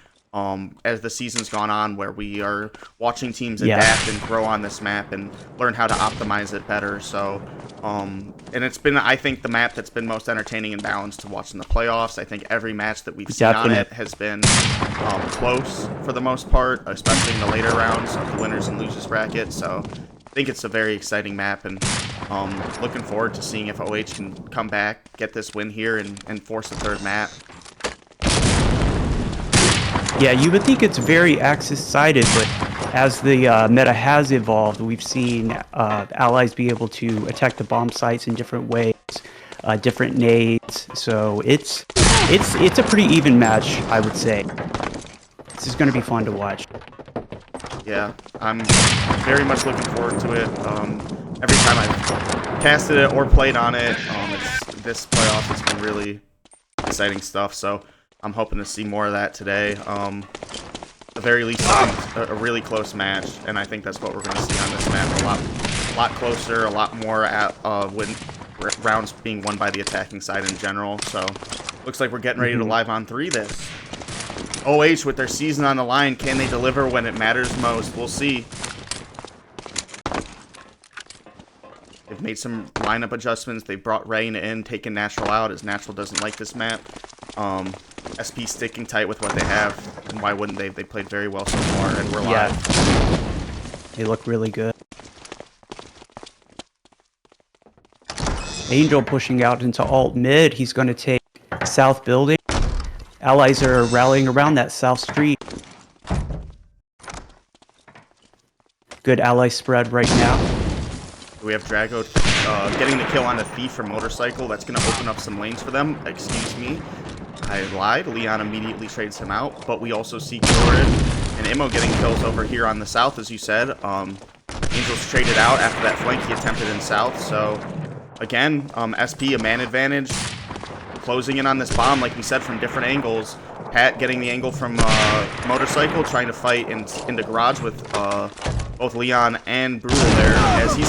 As the season's gone on, where we are watching teams adapt and grow on this map and learn how to optimize it better. So, and it's been, I think, the map that's been most entertaining and balanced to watch in the playoffs. I think every match that we've seen on it has been close for the most part, especially in the later rounds of the winners and losers bracket. So I think it's a very exciting map, and looking forward to seeing if OH can come back, get this win here, and force a third map. Yeah, you would think it's very Axis-sided, but as the meta has evolved, we've seen allies be able to attack the bomb sites in different ways, different nades. So it's a pretty even match, I would say. This is going to be fun to watch. Yeah, I'm very much looking forward to it. Every time I've casted it or played on it, this playoff has been really exciting stuff. So I'm hoping to see more of that today. At the very least, a really close match, and I think that's what we're going to see on this map. A lot closer, a lot more at rounds being won by the attacking side in general. So looks like we're getting ready to live on 3 this. OH with their season on the line, can they deliver when it matters most? We'll see. They've made some lineup adjustments. They brought Rain in, taken Natural out, as Natural doesn't like this map. SP sticking tight with what they have, and why wouldn't they? They played very well so far, and we're live. They look really good. Angel pushing out into alt mid. He's going to take south building. Allies are rallying around that south street. Good ally spread right now. We have Drago getting the kill on a Thief from Motorcycle. That's going to open up some lanes for them. Excuse me. I lied. Leon immediately trades him out, but we also see Jordan and Immo getting kills over here on the south, as you said. Angel's traded out after that flank he attempted in south, so again, SP a man advantage, closing in on this bomb, like we said, from different angles. Pat getting the angle from Motorcycle, trying to fight in the garage with both Leon and Brutal there, as he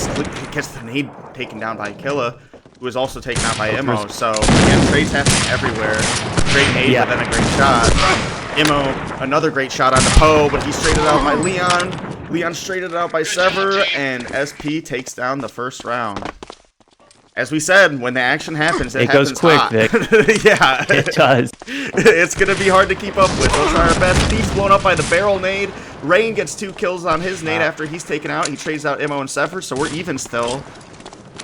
gets the nade taken down by Killa, who is also taken out by Immo. So again, trades happening everywhere. Great nade, but then a great shot. Immo, another great shot on the Poe, but he's traded out by Leon. Leon's traded out by Sever, and SP takes down the first round. As we said, when the action happens, it happens goes quick, hot. Vic. Yeah. It does. It's going to be hard to keep up with. Those are our best. Thief's blown up by the barrel nade. Rain gets 2 kills on his nade after he's taken out. He trades out Immo and Sever, so we're even still.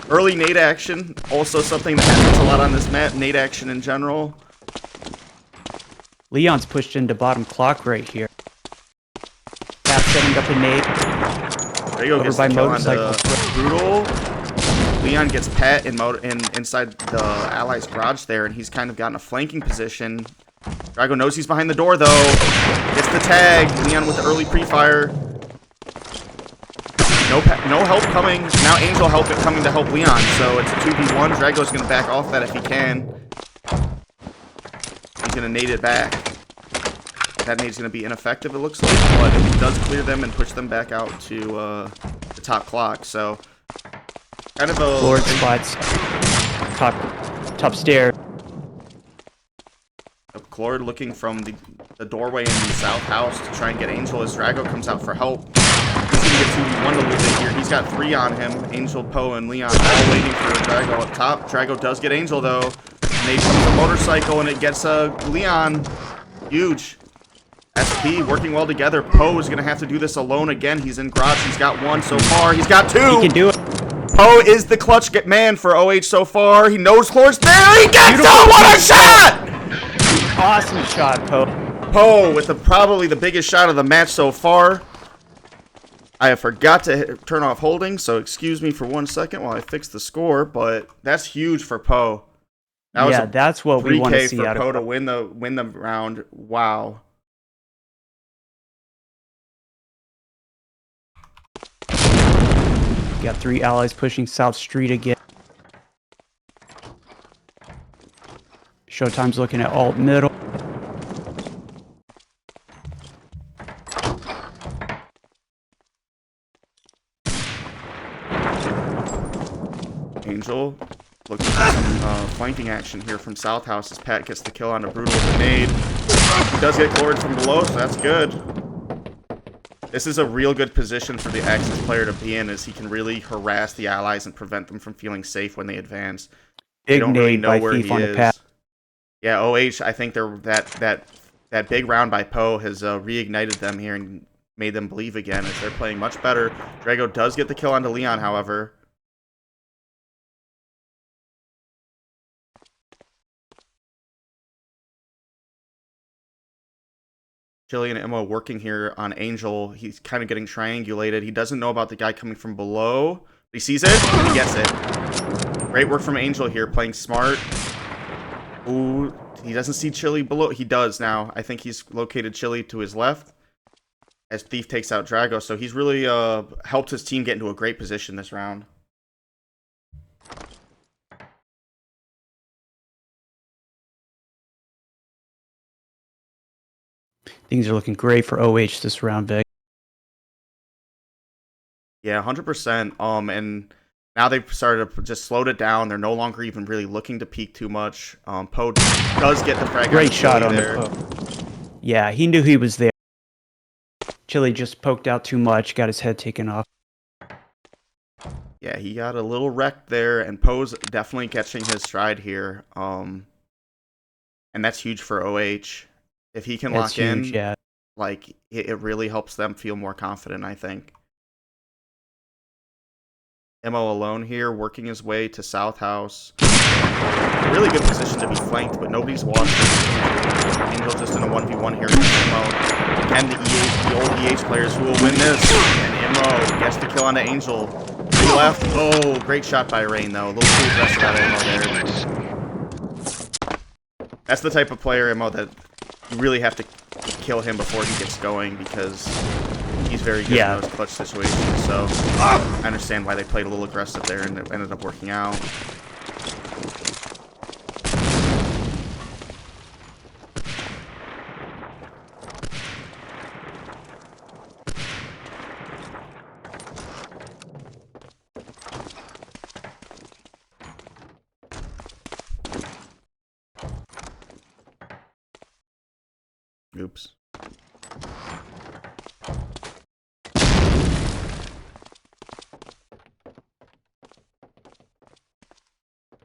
Early nade action, also something that happens a lot on this map. Nade action in general. Leon's pushed into bottom clock right here. Pat setting up a nade. Drago gets by the kill motorcycle. onto Brutal. Leon gets Pat inside the allies' garage there, and he's kind of gotten a flanking position. Drago knows he's behind the door, though. Gets the tag. Leon with the early pre-fire. No help coming. Now Angel help coming to help Leon, so it's a 2v1. Drago's going to back off that if he can. He's going to nade it back. That nade's going to be ineffective, it looks like, but it does clear them and push them back out to the top clock, so kind of a... Lord spots. Top stair. Clord looking from the doorway in the south house to try and get Angel as Drago comes out for help. He's going to get 2v1 a little bit here. He's got 3 on him. Angel, Poe, and Leon all waiting for Drago up top. Drago does get Angel, though. Nade comes a motorcycle, and it gets Leon. Huge. SP working well together. Poe is going to have to do this alone again. He's in garage. He's got 1 so far. He's got 2. He can do it. Poe is the clutch man for OH so far. He knows Clord's there. He gets it! What a shot! Awesome shot, Poe. Poe with probably the biggest shot of the match so far. I forgot to turn off holding, so excuse me for 1 second while I fix the score, but that's huge for Poe. Yeah, that's what we want to 3K see for out Poe of to win the round. Wow. Got 3 allies pushing South Street again. Showtime's looking at alt middle. Angel looking for some flanking action here from South House as Pat gets the kill on a Brutal with a nade. He does get Clord from below, so that's good. This is a real good position for the Axis player to be in, as he can really harass the allies and prevent them from feeling safe when they advance. They don't really know where he is. Yeah, OH, I think that big round by Poe has reignited them here and made them believe again as they're playing much better. Drago does get the kill onto Leon, however. Chili and Emma working here on Angel. He's kind of getting triangulated. He doesn't know about the guy coming from below. He sees it, and he gets it. Great work from Angel here, playing smart. Ooh, he doesn't see Chili below. He does now. I think he's located Chili to his left as Thief takes out Drago. So he's really helped his team get into a great position this round. Things are looking great for OH this round, Vic. Yeah, 100%. And now they've started to just slowed it down. They're no longer even really looking to peek too much. Poe does get the frag. Great shot on there. Yeah, he knew he was there. Chili just poked out too much, got his head taken off. Yeah, he got a little wrecked there, and Poe's definitely catching his stride here. And that's huge for OH. If he can lock in, yeah. Like, it really helps them feel more confident, I think. MO alone here, working his way to South House. A really good position to be flanked, but nobody's watching. Angel just in a 1v1 here against MO. Again, the old EH players who will win this. And MO gets the kill onto Angel. He left. Oh, great shot by Rain, though. A little too aggressive out of MO there. That's the type of player, MO, that you really have to kill him before he gets going, because he's very good in those clutch situations. So I understand why they played a little aggressive there, and it ended up working out. Oops.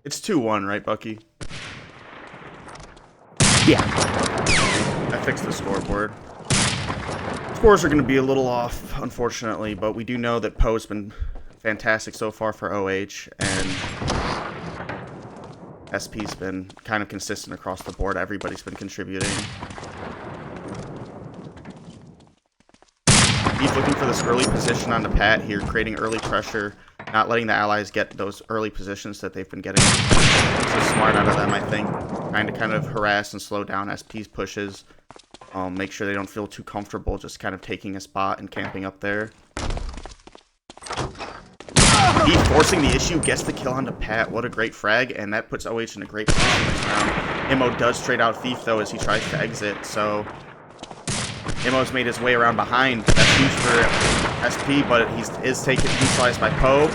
It's 2-1, right, Bucky? Yeah. I fixed the scoreboard. Scores are going to be a little off, unfortunately, but we do know that Poe's been fantastic so far for OH, and SP's been kind of consistent across the board. Everybody's been contributing. He's looking for this early position on the Pat here, creating early pressure, not letting the allies get those early positions that they've been getting. So smart out of them, I think. Trying to kind of harass and slow down SP's pushes. Make sure they don't feel too comfortable just kind of taking a spot and camping up there. He forcing the issue, gets the kill onto Pat. What a great frag, and that puts OH in a great position this round. MO does trade out Thief, though, as he tries to exit, so MO's made his way around behind. That's huge for SP, but he is taken neutralized by Poe.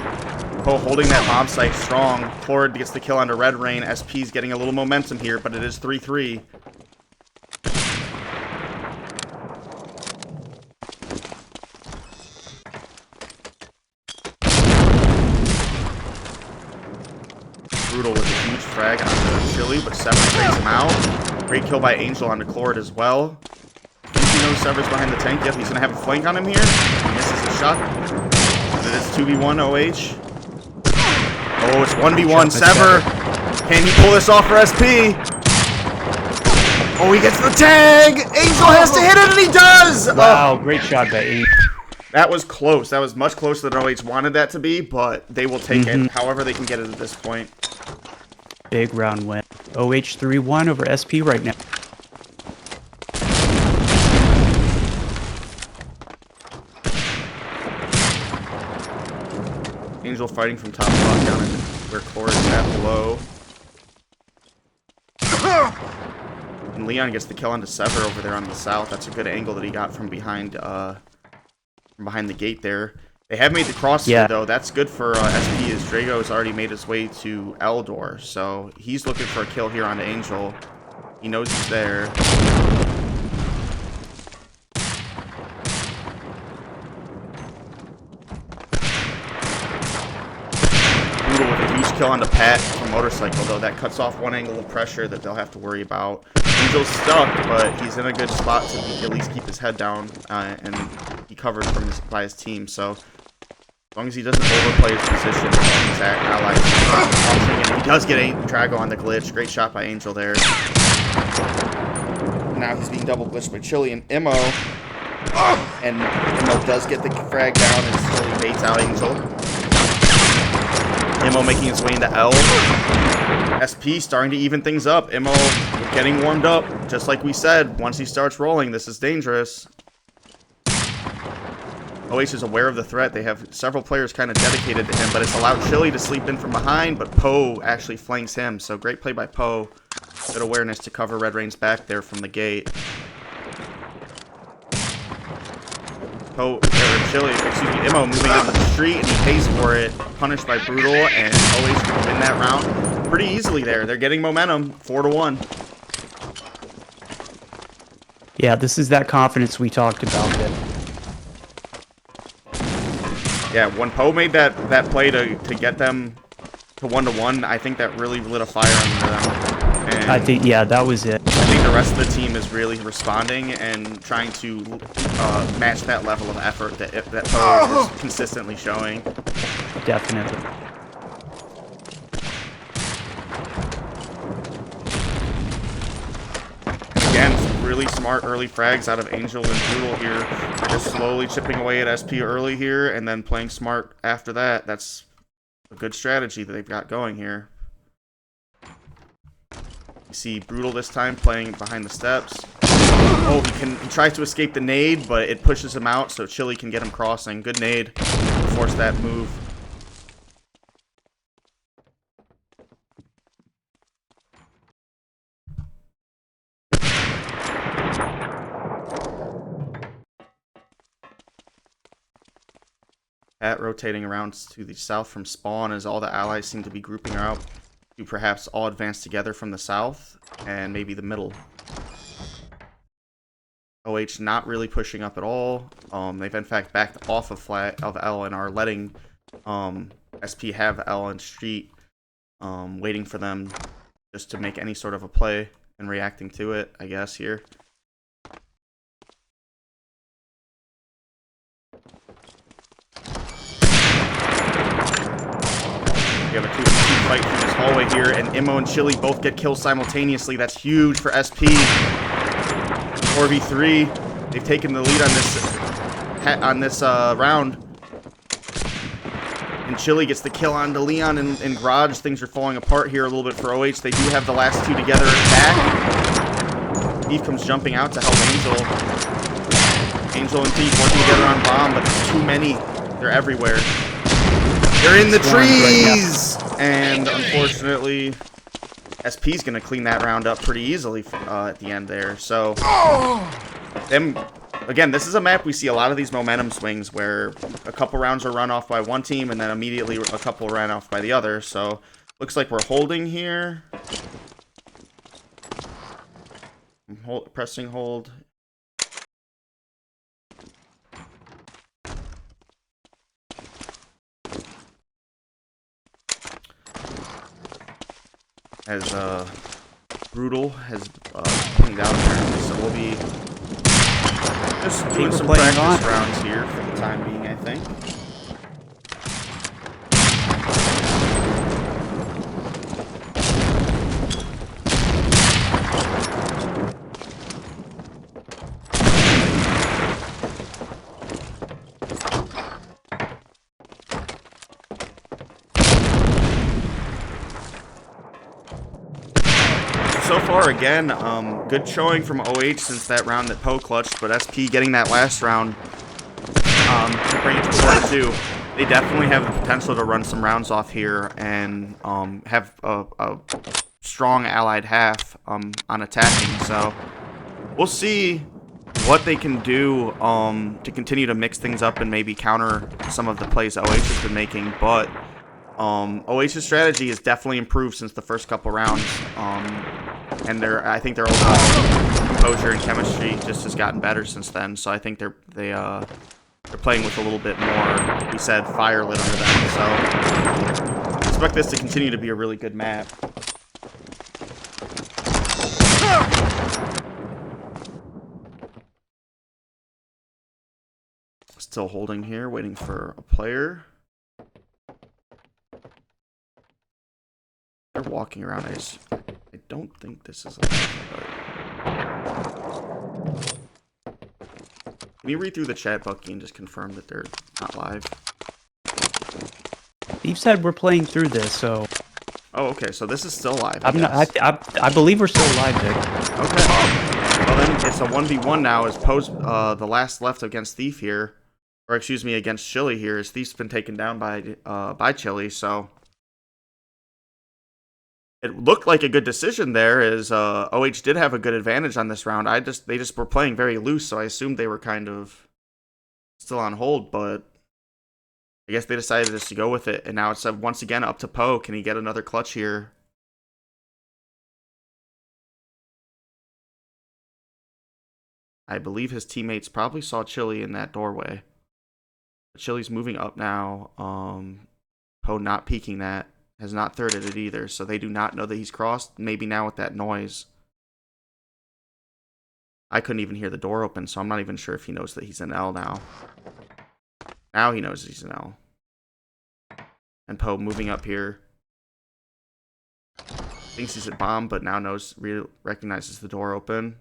Poe holding that bomb site strong. Clord gets the kill onto Red Rain. SP's getting a little momentum here, but it is 3-3. Brutal with a huge frag onto Chili, but Sever trades him out. Great kill by Angel onto Clord as well. He knows Sever's behind the tank. Yep, he's going to have a flank on him here. He misses the shot. But it is 2v1 OH. Oh, it's 1v1 Sever. Can he pull this off for SP? Oh, he gets the tag! Angel has to hit it, and he does! Wow, great shot by Angel. That was close. That was much closer than OH wanted that to be, but they will take it however they can get it at this point. Big round win. OH 3-1 over SP right now. Angel fighting from top block down into where Clord is at below. And Leon gets the kill onto Sever over there on the south. That's a good angle that he got from behind the gate there. They have made the cross here, though. That's good for SP, as Drago has already made his way to Eldor. So he's looking for a kill here on Angel. He knows he's there. Brutal with a huge kill onto Pat from Motorcycle, though. That cuts off one angle of pressure that they'll have to worry about. Angel's stuck, but he's in a good spot to at least keep his head down and be covered by his team. So as long as he doesn't overplay his position, his allies and he does get a Drago on the glitch. Great shot by Angel there. Now he's being double glitched by Chili and MO. And MO does get the frag down and slowly baits out Angel. MO making his way into L. SP starting to even things up. MO getting warmed up. Just like we said, once he starts rolling, this is dangerous. OH is aware of the threat. They have several players kind of dedicated to him, but it's allowed Chili to sleep in from behind, but Poe actually flanks him. So great play by Poe. Good awareness to cover Red Rain's back there from the gate. Chili, MO moving into the street, and he pays for it. Punished by Brutal, and OH can win that round pretty easily there. They're getting momentum, 4-1. Yeah, this is that confidence we talked about. Yeah, when Poe made that play to get them to 1-1, I think that really lit a fire under them. And I think, yeah, that was it. I think the rest of the team is really responding and trying to match that level of effort that Poe is consistently showing. Definitely. Again, some really smart early frags out of Angel and Brutal here. They're just slowly chipping away at SP early here and then playing smart after that. That's a good strategy that they've got going here. You see Brutal this time playing behind the steps. Oh, he tries to escape the nade, but it pushes him out, so Chili can get him crossing. Good nade to force that move. Pat rotating around to the south from spawn as all the allies seem to be grouping up to perhaps all advance together from the south and maybe the middle. OH not really pushing up at all. They've in fact backed off of L and are letting SP have L and street, waiting for them just to make any sort of a play and reacting to it, I guess, here. We have a 2v2 fight through this hallway here, and Immo and Chili both get kills simultaneously. That's huge for SP. 4v3. They've taken the lead on this round. And Chili gets the kill on to Leon in Garage. Things are falling apart here a little bit for OH. They do have the last two together back. Thief comes jumping out to help Angel. Angel and Thief working together on Bomb, but there's too many. They're everywhere. They're in the trees! And unfortunately, SP's going to clean that round up pretty easily at the end there. So, again, this is a map we see a lot of these momentum swings where a couple rounds are run off by one team and then immediately a couple ran off by the other. So, looks like we're holding here. Pressing hold. As Brutal has pinged out apparently, so we'll be just doing some practice rounds here for the time being, I think. So far, again, good showing from OH since that round that Poe clutched, but SP getting that last round to bring it to 4-2. They definitely have the potential to run some rounds off here and have a strong allied half on attacking. So we'll see what they can do to continue to mix things up and maybe counter some of the plays OH has been making, but OH's strategy has definitely improved since the first couple rounds. And I think their overall composure and chemistry just has gotten better since then. So I think they're playing with a little bit more, we said, fire lit under them. So expect this to continue to be a really good map. Still holding here, waiting for a player. They're walking around. I don't think this is live, but... Can you read through the chat, Bucky, and just confirm that they're not live? Steve said we're playing through this, so... Oh, okay, so this is still live, I believe we're still live, Vic. Okay. Well, then it's a 1v1 now as Poe's the last left against Thief here. Or, excuse me, against Chili here, as Thief's been taken down by Chili, so... It looked like a good decision there, as OH did have a good advantage on this round. They just were playing very loose, so I assumed they were kind of still on hold, but I guess they decided just to go with it, and now it's once again up to Poe. Can he get another clutch here? I believe his teammates probably saw Chili in that doorway. But Chili's moving up now. Poe not peeking that. Has not thirded it either, so they do not know that he's crossed. Maybe now with that noise. I couldn't even hear the door open, so I'm not even sure if he knows that he's in L now. Now he knows he's in L. And Poe moving up here. Thinks he's at bomb, but now recognizes the door open.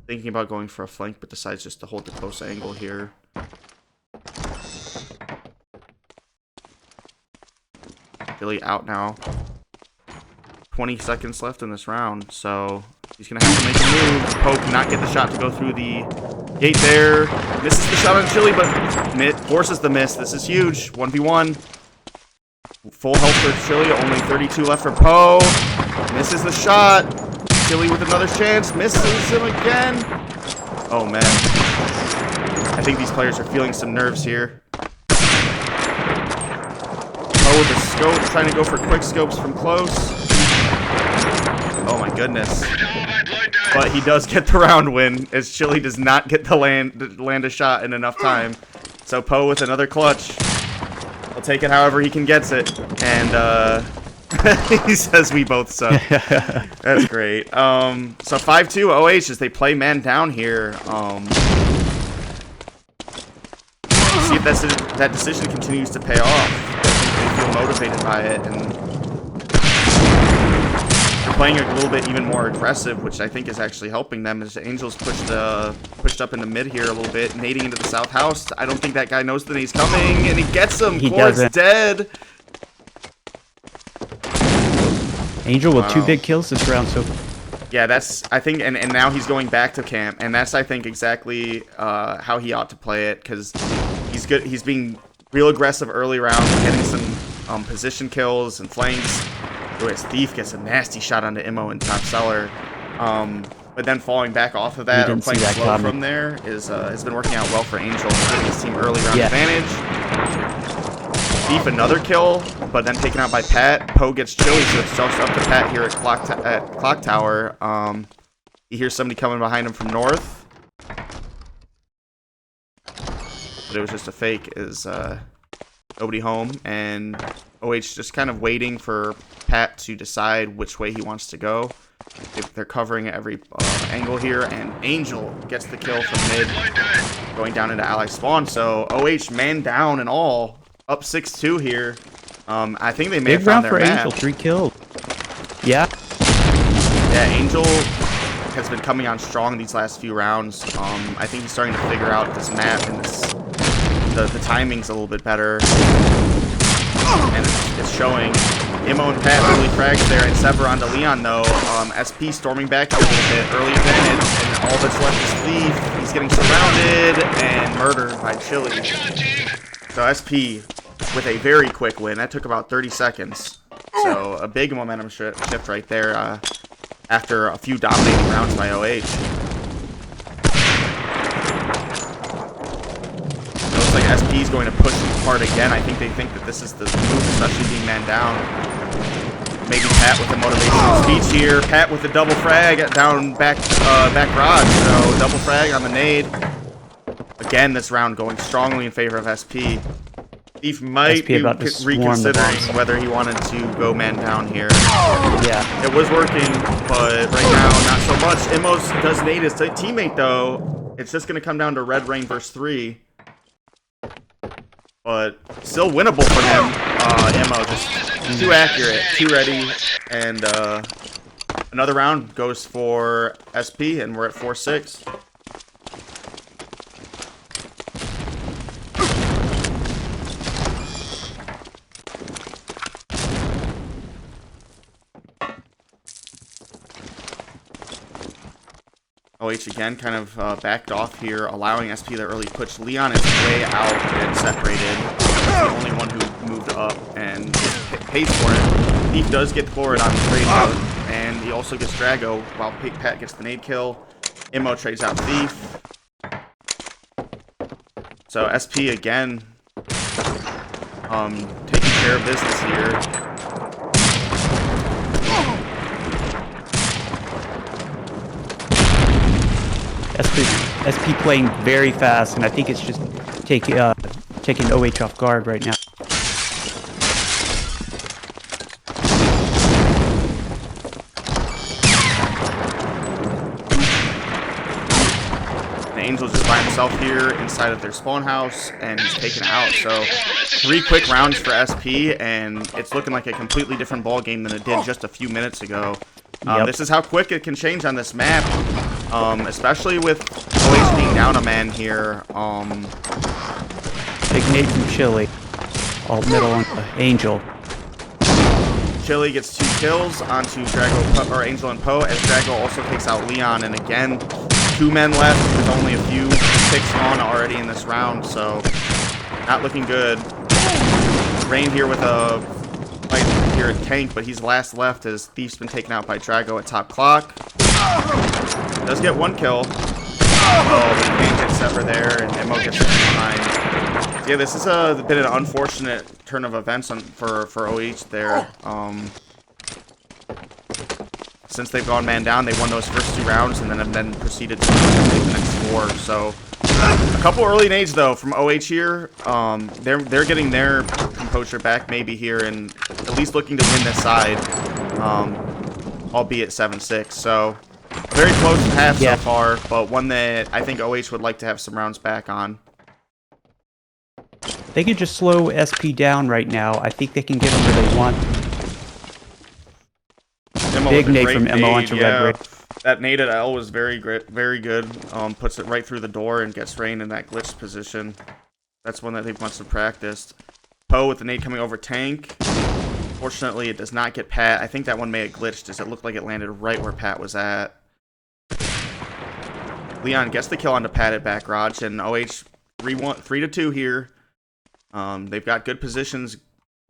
Thinking about going for a flank, but decides just to hold the close angle here. Chili out now. 20 seconds left in this round, so he's going to have to make a move. Poe cannot get the shot to go through the gate there. Misses the shot on Chili, but forces the miss. This is huge. 1v1. Full health for Chili, only 32 left for Poe. Misses the shot. Chili with another chance. Misses him again. Oh, man. I think these players are feeling some nerves here. With the scope, trying to go for quick scopes from close. Oh my goodness. But he does get the round win, as Chili does not get to land a shot in enough time. So Poe with another clutch. He'll take it however he can get it. And he says we both suck. That's great. So 5-2 OH as they play man down here. See if that decision continues to pay off. feel motivated by it, and they're playing a little bit even more aggressive, which I think is actually helping them. As Angel's pushed up into mid here a little bit, nading into the south house. I don't think that guy knows that he's coming, and he gets him. Core's dead. Angel with 2 big kills this round so far. Yeah, that's, I think, and now he's going back to camp, and that's, I think, exactly how he ought to play it, because he's good. He's being real aggressive early rounds, getting some position kills and flanks. His Thief gets a nasty shot onto Immo in top cellar, but then falling back off of that or playing slow from there has been working out well for Angel, giving his team early round advantage. Thief another kill, but then taken out by Pat. Poe gets chilly, so it's jumps up to Pat here at Clock Tower. He hears somebody coming behind him from north, but it was just a fake. Is nobody home, and OH just kind of waiting for Pat to decide which way he wants to go. They're covering every angle here, and Angel gets the kill from mid, going down into ally spawn. So OH man down and all. Up 6-2 here. I think they may have found their map. Angel, 3 kills. Yeah. Yeah, Angel has been coming on strong these last few rounds. I think he's starting to figure out this map and the timing's a little bit better. And it's showing. Immo and Pat early frags there, and Sever onto Leon though. SP storming back a little bit, early advantage, and all that's left is Thief. He's getting surrounded and murdered by Chili. So SP with a very quick win. That took about 30 seconds. So a big momentum shift right there after a few dominating rounds by OH. Looks like SP is going to push him hard again. I think they think that this is the move, especially being man down. Maybe Pat with the motivational speech here. Pat with the double frag down back garage. So double frag on the nade. Again, this round going strongly in favor of SP. Thief might be reconsidering whether he wanted to go man down here. Yeah. It was working, but right now, not so much. Immo's does nade his teammate, though. It's just going to come down to Red Rain versus 3. But still winnable for him. Immo just too accurate, too ready. And another round goes for SP, and we're at 4-6. OH again kind of backed off here, allowing SP the early push. Leon is way out and separated. He's the only one who moved up and pays for it. Thief does get forward on the trade mode, and he also gets Drago while Pat gets the nade kill. Immo trades out Thief. So SP again taking care of business here. SP playing very fast, and I think it's just taking OH off guard right now. The Angel's just by himself here inside of their spawn house, and he's taken out. So 3 quick rounds for SP, and it's looking like a completely different ball game than it did just a few minutes ago. This is how quick it can change on this map. Especially with OH being down a man here. Big nade from Chili. All middle on Angel. Chili gets 2 kills onto Drago or Angel and Poe, as Drago also takes out Leon. And again, 2 men left with only a few ticks on already in this round, so not looking good. Rain here with a fight here at tank, but he's last left as Thief's been taken out by Drago at top clock. Does get 1 kill. Oh, but he can't get Sever there, and Immo gets it behind. Yeah, this has been an unfortunate turn of events for OH there. Since they've gone man down, they won those first 2 rounds, and then have then proceeded to take the next 4. So a couple early nades though from OH here. They're getting their composure back maybe here, and at least looking to win this side, albeit 7-6. So a very close half so far, but one that I think OH would like to have some rounds back on. They could just slow SP down right now. I think they can get them where they want. Big nade from MO onto Red Ray. That nade at L was very good. Puts it right through the door and gets Rain in that glitched position. That's one that they must have practiced. Poe with the nade coming over tank. Fortunately, it does not get Pat. I think that one may have glitched as it looked like it landed right where Pat was at. Leon gets the kill onto Pat at back garage, and OH 3-2 here. They've got good positions.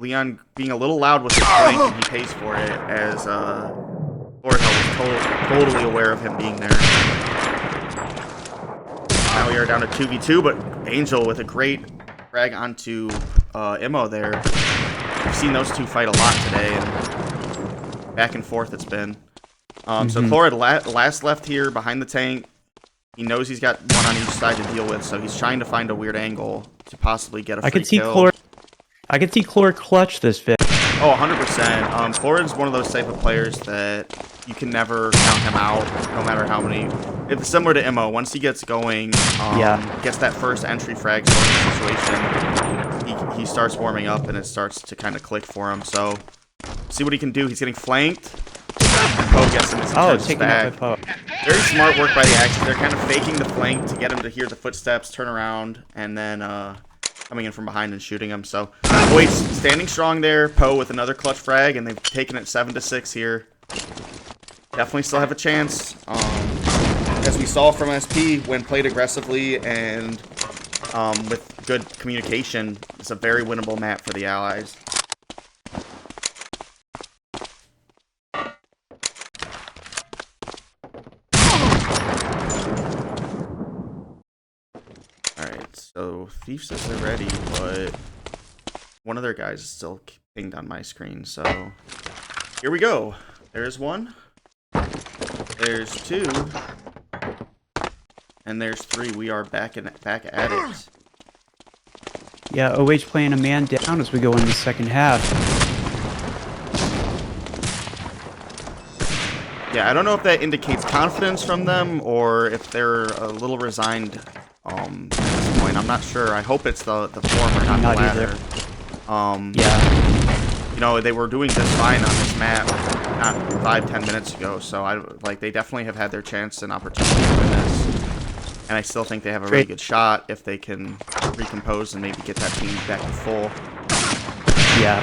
Leon being a little loud with his flank, and he pays for it as Florizel was totally aware of him being there. Now we are down to 2v2, but Angel with a great frag onto Immo there. We've seen those two fight a lot today, and back and forth it's been. So Chloride last left here behind the tank. He knows he's got one on each side to deal with, so he's trying to find a weird angle to possibly get a free kill. I could see Chloride clutch this vid. Oh, 100%. Chloride's one of those type of players that you can never count him out, no matter how many. It's similar to Immo. Once he gets going, gets that first entry frag sort of situation, he starts warming up, and it starts to kind of click for him. So, see what he can do. He's getting flanked. And Poe gets him as he back. Very smart work by the Axis. They're kind of faking the flank to get him to hear the footsteps, turn around, and then coming in from behind and shooting him. So OH standing strong there. Poe with another clutch frag, and they've taken it 7-6 here. Definitely still have a chance. As we saw from SP, when played aggressively and with good communication, it's a very winnable map for the Allies. So Thief says they're ready, but one of their guys is still pinged on my screen. So here we go. There's one. There's two. And there's three. We are back at it. Yeah, OH playing a man down as we go into the second half. Yeah, I don't know if that indicates confidence from them or if they're a little resigned at this point. I'm not sure. I hope it's the former, not the latter. Yeah. You know, they were doing just fine on this map not 5-10 minutes ago, so they definitely have had their chance and opportunity to win this. And I still think they have a really good shot if they can recompose and maybe get that team back to full. Yeah.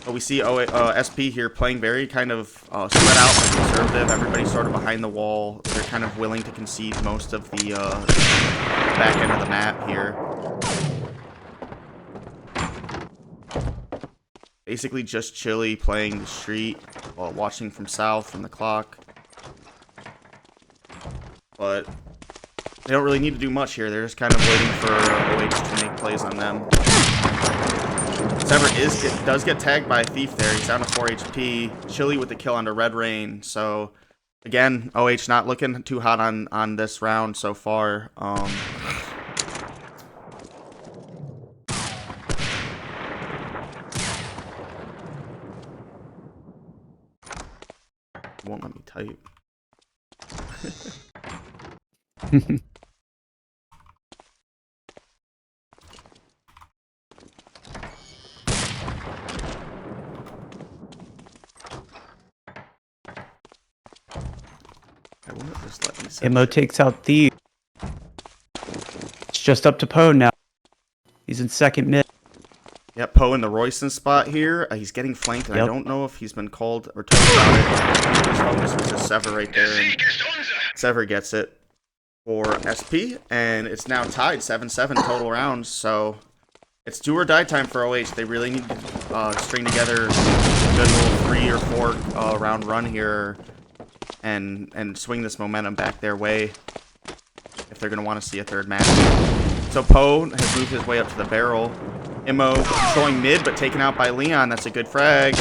But we see SP here playing very kind of spread out and conservative. Everybody's sort of behind the wall. They're kind of willing to concede most of the back end of the map here. Basically just Chili playing the street while watching from south from the clock. But they don't really need to do much here. They're just kind of waiting for OH to make plays on them. Sever does get tagged by a Thief there. He's down to 4 HP. Chili with the kill onto Red Rain. So, again, OH not looking too hot on this round so far. Won't let me type. Immo takes out Thief. It's just up to Poe now. He's in second mid. Yep, Poe in the Royston spot here. He's getting flanked, and I don't know if he's been called or told about it. His focus was just Sever right there, and Sever gets it for SP, and it's now tied 7-7 total rounds. So it's do or die time for OH. They really need to string together a good little 3 or 4 round run here. And swing this momentum back their way if they're going to want to see a third match. So Poe has moved his way up to the barrel. Immo controlling mid, but taken out by Leon. That's a good frag.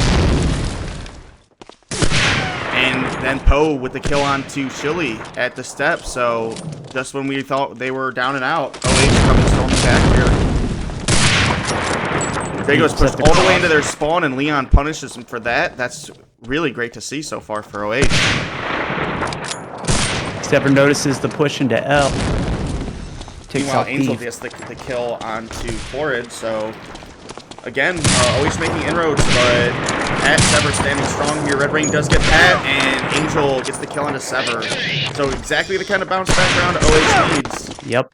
And then Poe with the kill onto Chili at the step. So just when we thought they were down and out, OH coming storming back here. Drago's pushed all the way into their spawn, and Leon punishes him for that. That's really great to see so far for OH. Sever notices the push into L. takes Meanwhile, out Angel Thief. gets the kill onto Florid, so again, always making inroads, but Pat Sever standing strong here. Red Rain does get Pat, and Angel gets the kill onto Sever. So exactly the kind of bounce back round OH needs. Yep.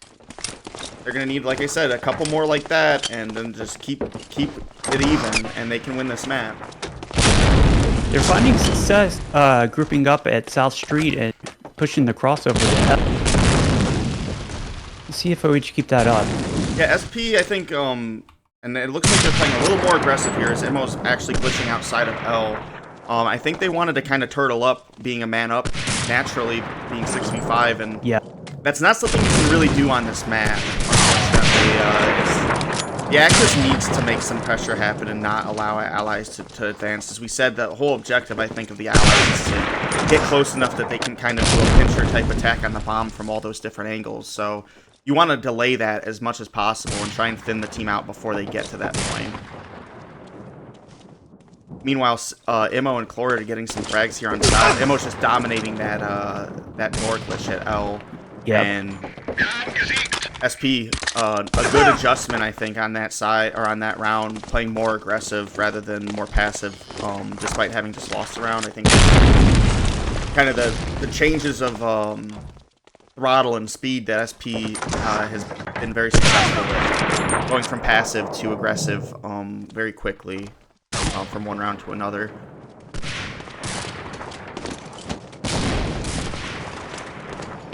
They're going to need, like I said, a couple more like that, and then just keep it even, and they can win this map. They're finding success grouping up at South Street and pushing the crossover to Let's see if OH keep that up. Yeah, SP, I think, and it looks like they're playing a little more aggressive here, as MO's actually glitching outside of L. I think they wanted to kind of turtle up, being a man up, naturally, being 6v5, and yeah, that's not something you can really do on this map, unfortunately. The Axis needs to make some pressure happen and not allow allies to advance. As we said, the whole objective, I think, of the allies is to get close enough that they can kind of do a pincher-type attack on the bomb from all those different angles. So you want to delay that as much as possible and try and thin the team out before they get to that point. Meanwhile, MO and Chlorid are getting some frags here on south. MO's just dominating that door glitch at L. yeah. And SP, a good adjustment, I think, on that side, or on that round, playing more aggressive rather than more passive, despite having just lost the round. I think kind of the changes of throttle and speed that SP has been very successful with, going from passive to aggressive very quickly from one round to another.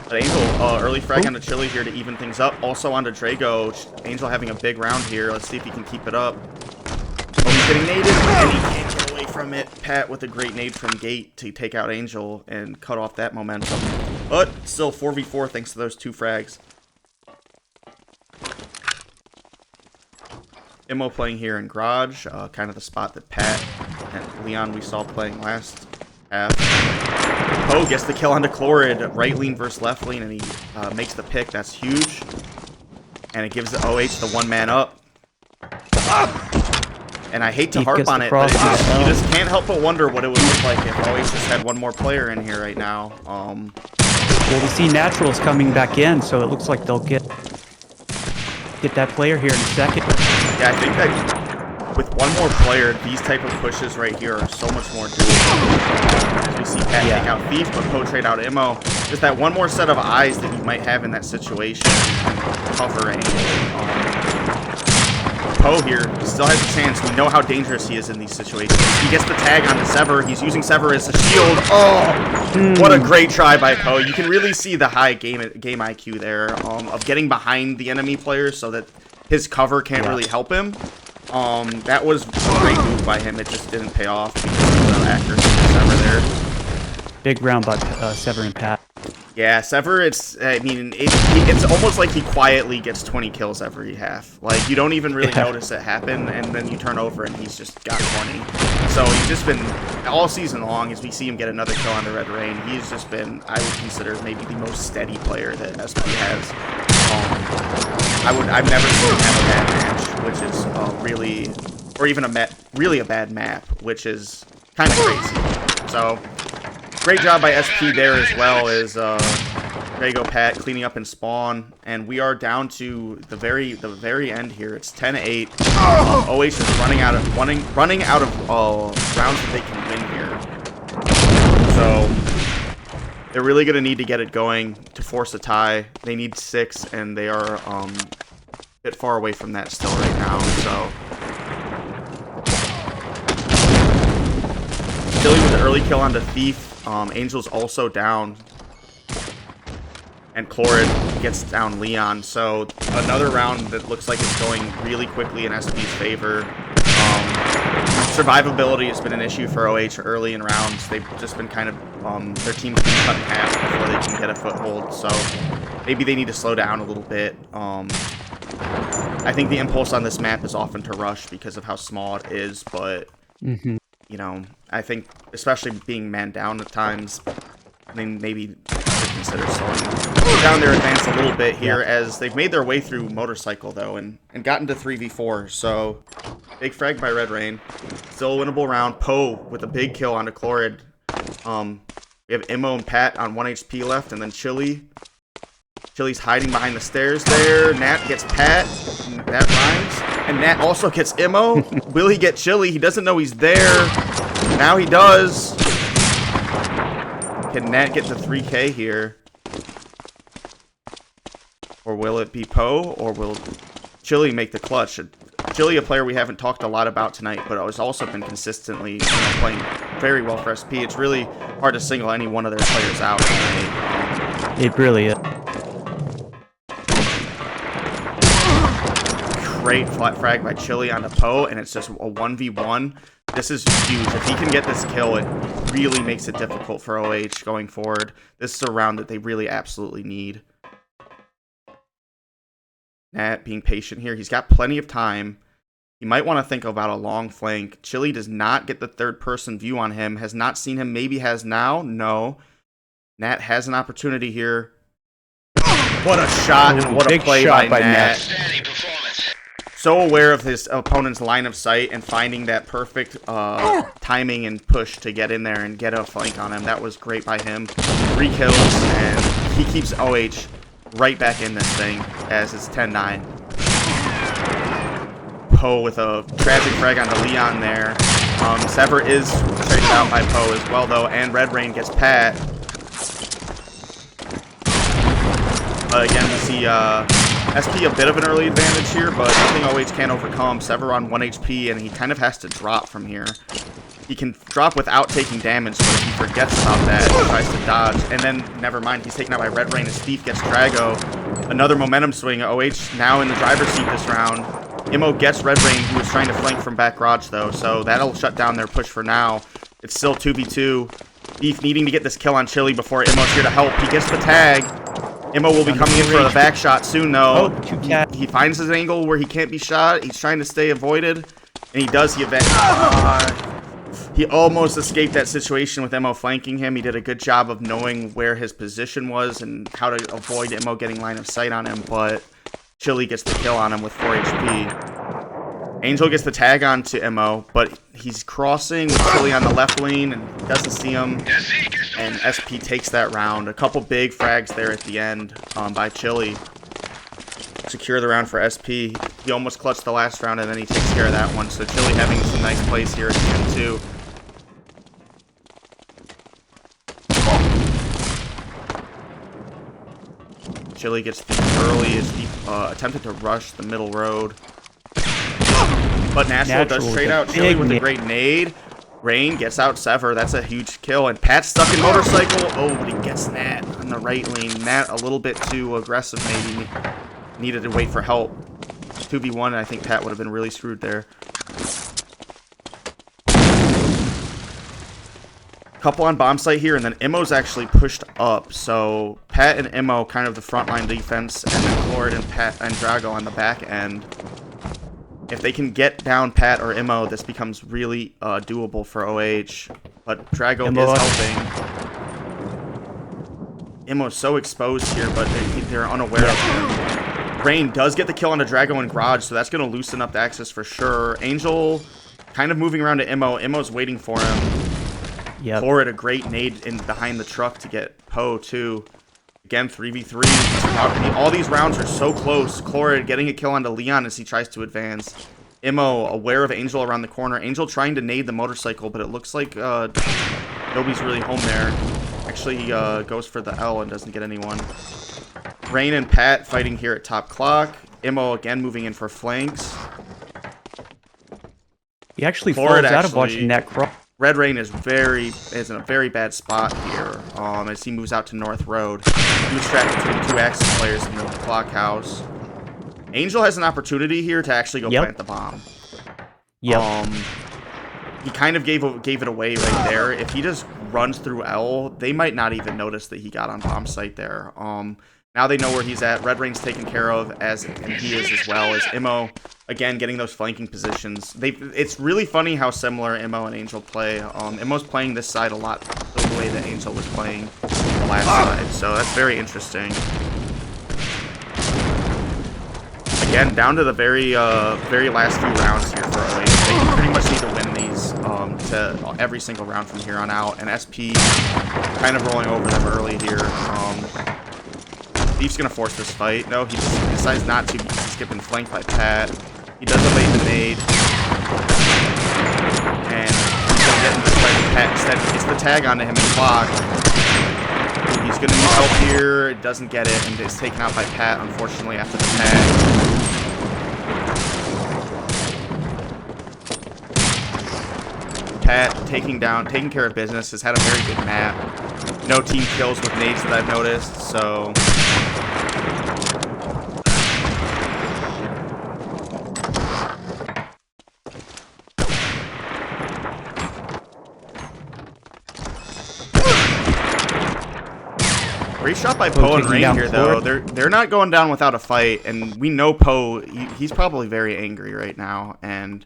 But Angel, early frag onto Chili here to even things up. Also onto Drago. Angel having a big round here. Let's see if he can keep it up. Oh, he's getting naded, and he can't get away from it. Pat with a great nade from Gate to take out Angel and cut off that momentum. But still 4v4 thanks to those two frags. MO playing here in Garage, kind of the spot that Pat and Leon we saw playing last half. Poe gets the kill onto Chlorid, right lean versus left lean, and he makes the pick. That's huge. And it gives the OH the one man up. And I hate to harp on it, but you just can't help but wonder what it would look like if OH just had one more player in here right now. Well, we see Naturals coming back in, so it looks like they'll get that player here in a second. Yeah, I think that with one more player, these type of pushes right here are so much more doable. As we see Pat take out Thief, but Poe trade out Immo. Just that one more set of eyes that you might have in that situation. Covering. Poe here still has a chance. We know how dangerous he is in these situations. He gets the tag onto Sever. He's using Sever as a shield. Oh, what a great try by Poe. You can really see the high game IQ there of getting behind the enemy player so that his cover can't really help him. That was a great move by him. It just didn't pay off because of the accuracy of Sever there. Big round by Sever and Pat. Yeah, Sever, I mean, it's almost like he quietly gets 20 kills every half. Like, you don't even really notice it happen, and then you turn over and he's just got 20. So he's just been, all season long, as we see him get another kill on the Red Rain, he's just been, I would consider, maybe the most steady player that SP has. I've never seen him have a bad match, which is really, or even really a bad map, which is kind of crazy. So, great job by SP there as well as Drago Pat cleaning up in spawn, and we are down to the very end here. It's 10-8. OH is running out of rounds that they can win here. So they're really going to need to get it going to force a tie. They need 6, and they are a bit far away from that still right now. So Chili with the early kill onto Thief. Angel's also down, and Chlorid gets down Leon. So another round that looks like it's going really quickly in SP's favor. Survivability has been an issue for OH early in rounds. They've just been kind of, their team's been cut in half before they can get a foothold. So maybe they need to slow down a little bit. I think the impulse on this map is often to rush because of how small it is, but you know, I think, especially being man down at times, I mean, maybe to consider slowing down their advance a little bit here, as they've made their way through Motorcycle, though, and gotten to 3v4. So, big frag by Red Rain. Still a winnable round. Poe with a big kill onto Chlorid. We have Immo and Pat on 1 HP left, and then Chili Chili's hiding behind the stairs there. Nat gets Pat. That rhymes. And Nat also gets Immo. Will he get Chili? He doesn't know he's there. Now he does. Can Nat get the 3K here? Or will it be Poe? Or will Chili make the clutch? Chili, a player we haven't talked a lot about tonight, but has also been consistently playing very well for SP. It's really hard to single any one of their players out tonight. It really is. Great flat frag by Chili onto Poe, and it's just a 1v1. This is huge. If he can get this kill, it really makes it difficult for OH going forward. This is a round that they really absolutely need. Nat being patient here. He's got plenty of time. He might want to think about a long flank. Chili does not get the third-person view on him. Has not seen him. Maybe has now. No. Nat has an opportunity here. What a shot and what a play by Nat. So aware of his opponent's line of sight and finding that perfect timing and push to get in there and get a flank on him. That was great by him. 3 kills, and he keeps OH right back in this thing as it's 10-9. Poe with a tragic frag onto Leon there. Sever is traded out by Poe as well, though, and Red Rain gets Pat. Again, we see SP a bit of an early advantage here, but nothing OH can overcome. Sever on 1 HP, and he kind of has to drop from here. He can drop without taking damage, but if he forgets about that, he tries to dodge. And then, never mind, he's taken out by Red Rain as Thief gets Drago. Another momentum swing. OH now in the driver's seat this round. Immo gets Red Rain, who was trying to flank from back garage, though, so that'll shut down their push for now. It's still 2v2. Thief needing to get this kill on Chili before Immo's here to help. He gets the tag. Immo will be coming in for the back shot soon, though. He finds his angle where he can't be shot. He's trying to stay avoided, and he does. He almost escaped that situation with Immo flanking him. He did a good job of knowing where his position was and how to avoid Immo getting line of sight on him, but Chili gets the kill on him with 4 HP. Angel gets the tag on to Immo, but he's crossing with Chili on the left lane and doesn't see him. And SP takes that round. A couple big frags there at the end by Chili. Secure the round for SP. He almost clutched the last round, and then he takes care of that one. So Chili having some nice plays here at the end, too. Chili gets the early as he attempted to rush the middle road. But Natural does trade out Chili with a great nade. Rain gets out Sever. That's a huge kill. And Pat's stuck in motorcycle. Oh, but he gets Nat on the right lane. Nat a little bit too aggressive, maybe. Needed to wait for help. 2v1, and I think Pat would have been really screwed there. Couple on bomb site here, and then Immo's actually pushed up. So Pat and Immo kind of the frontline defense, and then Lord and Pat and Drago on the back end. If they can get down Pat or Immo, this becomes really doable for OH. But Drago is helping. Immo's so exposed here, but they're unaware of him. Rain does get the kill on the Drago and Garage, so that's going to loosen up the access for sure. Angel kind of moving around to Immo. Immo's waiting for him. Yep. Forward a great nade in behind the truck to get Poe, too. Again, 3v3. All these rounds are so close. Chlorid getting a kill onto Leon as he tries to advance. Immo aware of Angel around the corner. Angel trying to nade the motorcycle, but it looks like nobody's really home there. Actually, he goes for the L and doesn't get anyone. Rain and Pat fighting here at top clock. Immo again moving in for flanks. He actually falls out of watching that cross. Red Rain is in a very bad spot here as he moves out to North Road. He was trapped between 2 Axis players in the clock house. Angel has an opportunity here to actually go plant the bomb. Yep. He kind of gave it away right there. If he just runs through L, they might not even notice that he got on bomb site there. Now they know where he's at. Red Rain's taken care of, and he is as well as Immo. Again, getting those flanking positions. It's really funny how similar Immo and Angel play. Immo's playing this side a lot the way that Angel was playing the last side, so that's very interesting. Again, down to the very last few rounds here for OH. They pretty much need to win these to every single round from here on out, and SP kind of rolling over them early here. Thief's gonna force this fight. No, he decides not to because he's getting flanked by Pat. He does evade the nade. And he's gonna get into this fight with Pat. Instead, he gets the tag onto him and blocked. He's gonna need help here. Doesn't get it, and is taken out by Pat, unfortunately, after the tag. Pat taking care of business, has had a very good map. No team kills with nades that I've noticed, so... Great shot by Poe and Rain here, though. They're not going down without a fight, and we know Poe, he's probably very angry right now, and...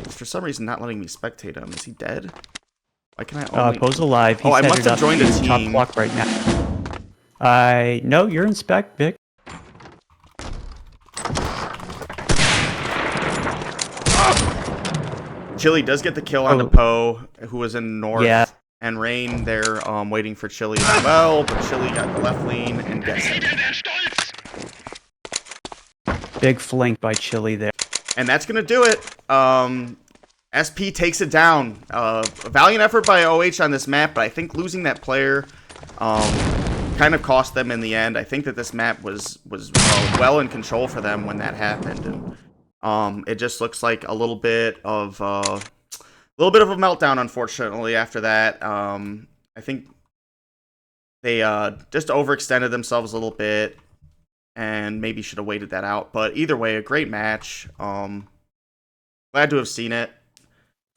for some reason not letting me spectate him. Is he dead? Why can I only... Poe's alive. He's I must have joined a team. Top block right now. No, you're in spec, Vic. Chili does get the kill onto Poe, who was in north. Yeah. And Rain there waiting for Chili as well, but Chili got the left lean and gets him. Big flank by Chili there. And that's going to do it. SP takes it down. A valiant effort by OH on this map, but I think losing that player kind of cost them in the end. I think that this map was well in control for them when that happened. And it just looks like a little bit of a meltdown, unfortunately, after that. I think they just overextended themselves a little bit. And maybe should have waited that out. But either way, a great match. Glad to have seen it.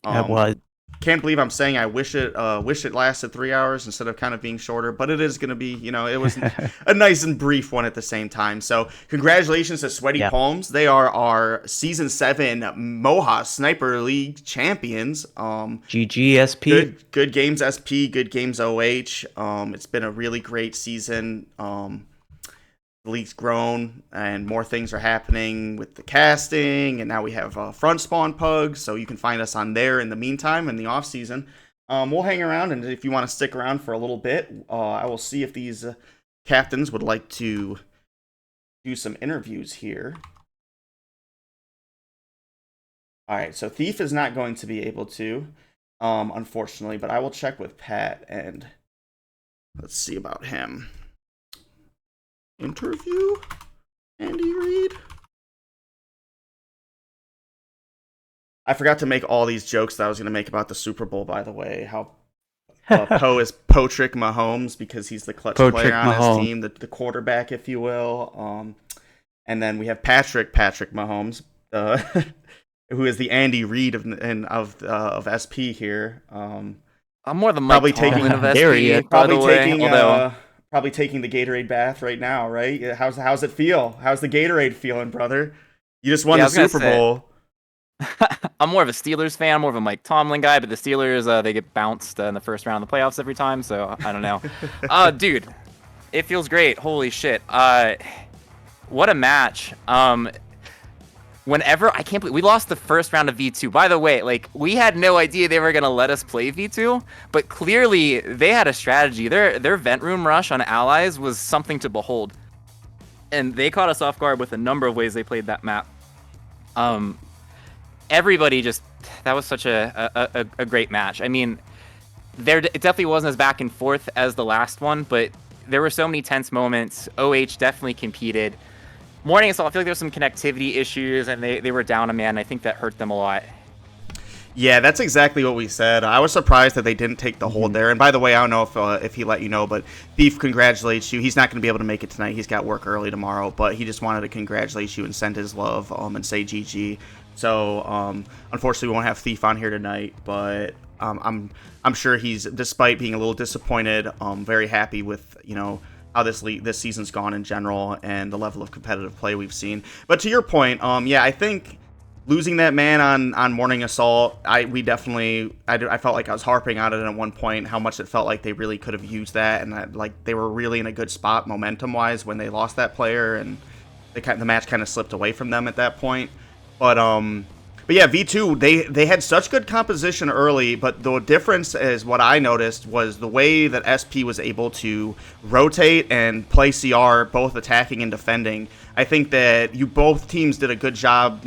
That was. Can't believe I'm saying I wish it lasted 3 hours instead of kind of being shorter. But it is going to be, it was a nice and brief one at the same time. So congratulations to Sweaty Palms. They are our Season 7 MOHAA Sniper League champions. GG SP. Good games SP, good games OH. It's been a really great season. The league's grown and more things are happening with the casting, and now we have front spawn pugs, so you can find us on there in the meantime in the off season. We'll hang around, and if you want to stick around for a little bit, I will see if these captains would like to do some interviews here. Alright, so Thief is not going to be able to, unfortunately, but I will check with Pat and let's see about him. Interview? Andy Reid? I forgot to make all these jokes that I was going to make about the Super Bowl, by the way. How Poe is Patrick Mahomes because he's the clutch player on his team, the quarterback, if you will. And then we have Patrick Mahomes, who is the Andy Reid of SP here. I'm more the Mike Tomlin of SP, Probably taking the Gatorade bath right now, right? How's it feel? How's the Gatorade feeling, brother? You just won the Super Bowl. I'm more of a Steelers fan. I'm more of a Mike Tomlin guy, but the Steelers, they get bounced in the first round of the playoffs every time, so I don't know. Dude, it feels great. Holy shit. What a match. I can't believe we lost the first round of V2. By the way, we had no idea they were gonna let us play V2, but clearly they had a strategy. Their vent room rush on allies was something to behold, and they caught us off guard with a number of ways they played that map. Everybody that was such a great match. I mean, it definitely wasn't as back and forth as the last one, but there were so many tense moments. OH definitely competed. Morning Assault, I feel like there was some connectivity issues, and they were down a man. I think that hurt them a lot. Yeah, that's exactly what we said. I was surprised that they didn't take the hold there. And by the way, I don't know if he let you know, but Beef congratulates you. He's not going to be able to make it tonight. He's got work early tomorrow, but he just wanted to congratulate you and send his love and say GG. So unfortunately, we won't have Thief on here tonight, but I'm sure he's, despite being a little disappointed, very happy with how this season's gone in general and the level of competitive play we've seen. But to your point, yeah, I think losing that man on Morning Assault, I felt like I was harping on it at one point, how much it felt like they really could have used that, and that they were really in a good spot momentum-wise when they lost that player, and the match kind of slipped away from them at that point. But But yeah, V2, they had such good composition early, but the difference is what I noticed was the way that SP was able to rotate and play CR, both attacking and defending. I think that both teams did a good job,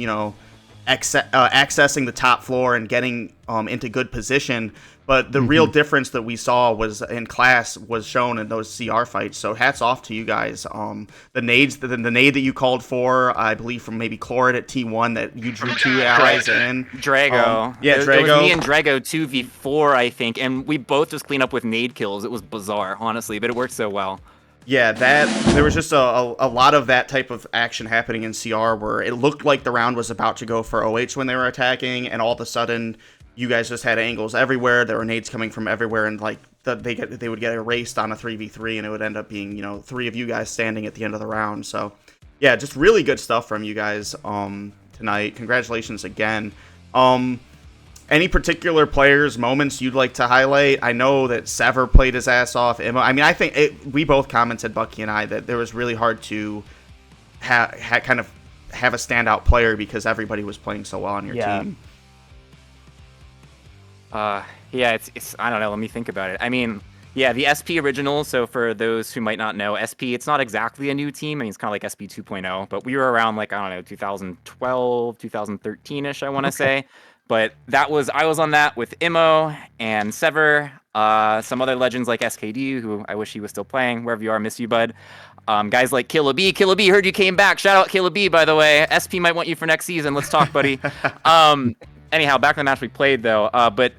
accessing the top floor and getting into good position. But the real difference that we saw was in class was shown in those CR fights. So hats off to you guys. The nades, the nade that you called for, I believe from maybe Chlorid at T1 that you drew 2 allies in. Drago. Drago. It was me and Drago 2v4, I think, and we both just cleaned up with nade kills. It was bizarre, honestly, but it worked so well. Yeah, there was just a lot of that type of action happening in CR where it looked like the round was about to go for OH when they were attacking, and all of a sudden you guys just had angles everywhere. There were nades coming from everywhere, and like they would get erased on a 3v3, and it would end up being 3 of you guys standing at the end of the round. So yeah, just really good stuff from you guys tonight. Congratulations again. Any particular players, moments you'd like to highlight? I know that Sever played his ass off. I mean, I think we both commented, Bucky and I, that it was really hard to have a standout player because everybody was playing so well on your team. Yeah, it's I don't know. Let me think about it. I mean, yeah, the SP original. So for those who might not know, SP, it's not exactly a new team. I mean, it's kind of like SP 2.0, but we were around like, I don't know, 2012, 2013-ish, I want to say. But I was on that with Immo and Sever, some other legends like SKD, who I wish he was still playing. Wherever you are, miss you, bud. Guys like Killa B. Killa B, heard you came back. Shout out Killa B, by the way. SP might want you for next season. Let's talk, buddy. Anyhow, back in the match we played, though. But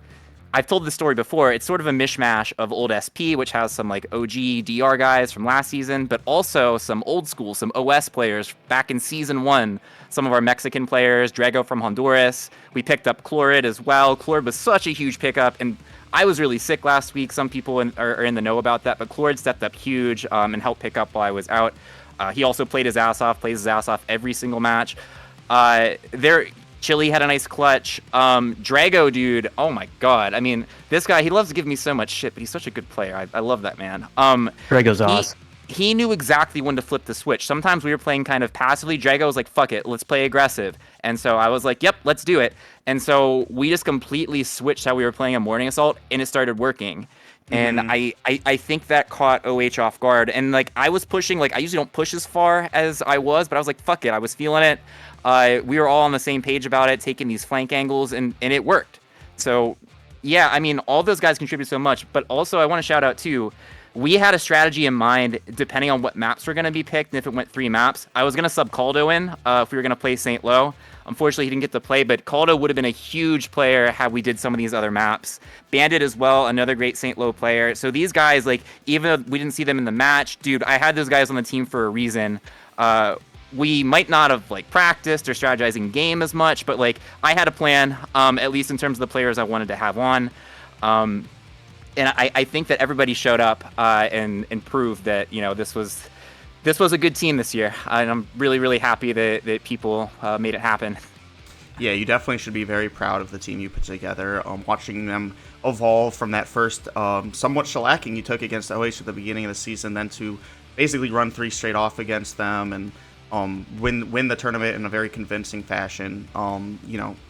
I've told this story before. It's sort of a mishmash of old SP, which has some like OG DR guys from last season, but also some old school, some OS players back in season 1. Some of our Mexican players, Drago from Honduras. We picked up Chlorid as well. Chlorid was such a huge pickup, and I was really sick last week. Some people are in the know about that, but Chlorid stepped up huge and helped pick up while I was out. He also plays his ass off every single match. Chili had a nice clutch. Drago, dude, oh my god. I mean, this guy, he loves to give me so much shit, but he's such a good player. I love that man. Drago's awesome. He knew exactly when to flip the switch. Sometimes we were playing kind of passively. Drago was like, fuck it, let's play aggressive. And so I was like, yep, let's do it. And so we just completely switched how we were playing a Morning Assault, and it started working. And I think that caught OH off guard. And like I was pushing, like I usually don't push as far as I was, but I was like, fuck it, I was feeling it. We were all on the same page about it, taking these flank angles, and it worked. So yeah, I mean, all those guys contribute so much, but also I want to shout out too, we had a strategy in mind depending on what maps were going to be picked, and if it went 3 maps. I was going to sub Caldo in if we were going to play St. Lo. Unfortunately, he didn't get to play, but Caldo would have been a huge player had we did some of these other maps. Bandit as well, another great St. Lo player. So these guys, like, even though we didn't see them in the match, dude, I had those guys on the team for a reason. We might not have like practiced or strategized in game as much, but like I had a plan, at least in terms of the players I wanted to have on. And I think that everybody showed up and proved that this was a good team this year, and I'm really, really happy that people made it happen. Yeah, you definitely should be very proud of the team you put together. Watching them evolve from that first somewhat shellacking you took against OH at the beginning of the season, then to basically run 3 straight off against them and win the tournament in a very convincing fashion.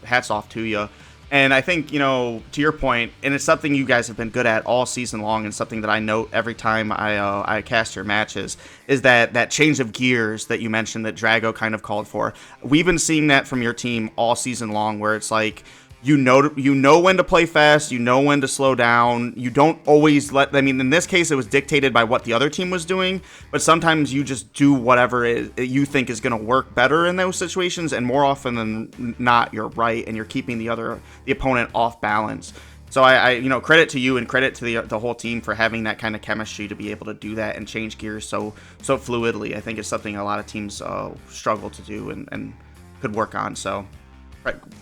Hats off to you. And I think, to your point, and it's something you guys have been good at all season long, and something that I note every time I cast your matches, is that change of gears that you mentioned that Drago kind of called for. We've been seeing that from your team all season long, where it's like, you know when to play fast, you know when to slow down. You don't always in this case, it was dictated by what the other team was doing, but sometimes you just do whatever you think is going to work better in those situations, and more often than not, you're right, and you're keeping the opponent off balance. So I credit to you and credit to the whole team for having that kind of chemistry to be able to do that and change gears so fluidly. I think it's something a lot of teams struggle to do and could work on. So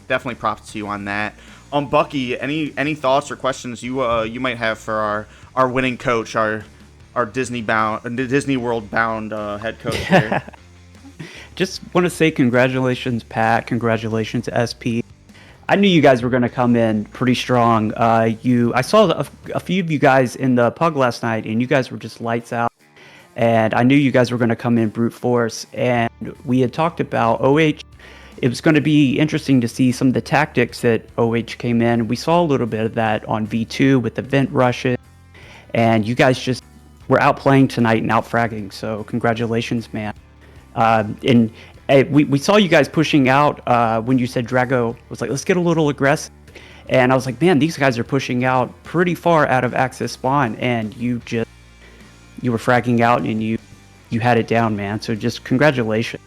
definitely props to you on that. Bucky, any thoughts or questions you might have for our winning coach, our Disney World bound head coach here? Just want to say congratulations, Pat. Congratulations, SP. I knew you guys were going to come in pretty strong. I saw a few of you guys in the pug last night, and you guys were just lights out. And I knew you guys were going to come in brute force. And we had talked about OH it was going to be interesting to see some of the tactics that OH came in. We saw a little bit of that on V2 with the vent rushes, and you guys just were outplaying tonight and outfragging. So congratulations, man. And we saw you guys pushing out when you said Drago was like, let's get a little aggressive. And I was like, man, these guys are pushing out pretty far out of access spawn, and you were fragging out and you had it down, man. So just congratulations.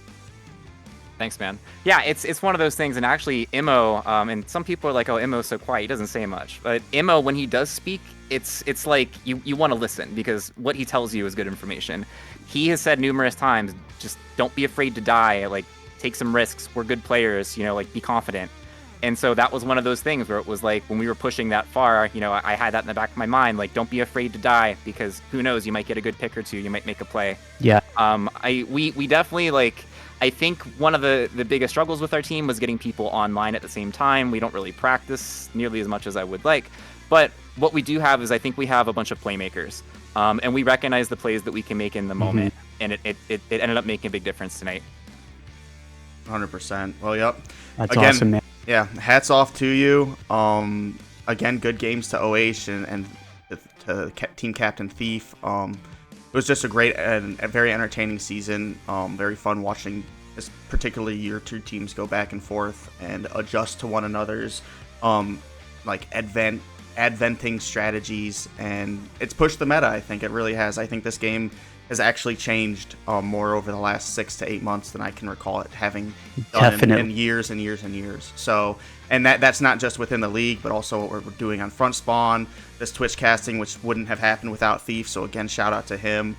Thanks, man. Yeah, it's one of those things, and actually, Immo, and some people are like, oh, Immo's so quiet, he doesn't say much. But Immo, when he does speak, it's like you want to listen, because what he tells you is good information. He has said numerous times, just don't be afraid to die, like, take some risks, we're good players, like, be confident. And so that was one of those things where it was like, when we were pushing that far, I had that in the back of my mind, like, don't be afraid to die, because who knows, you might get a good pick or two, you might make a play. Yeah. We definitely, like, I think one of the biggest struggles with our team was getting people online at the same time. We don't really practice nearly as much as I would like. But what we do have is, I think we have a bunch of playmakers. And we recognize the plays that we can make in the moment. And it ended up making a big difference tonight. 100%. Well, yep. That's awesome, man. Yeah, hats off to you. Again, good games to OH and to team captain Thief. It was just a great and a very entertaining season. Very fun watching, particularly your two teams go back and forth and adjust to one another's adventing strategies, and it's pushed the meta. I think it really has. I think this game has actually changed more over the last 6 to 8 months than I can recall it having done in years and years and years. So, and that's not just within the league, but also what we're doing on Front Spawn, this Twitch casting, which wouldn't have happened without Thief. So again, shout out to him.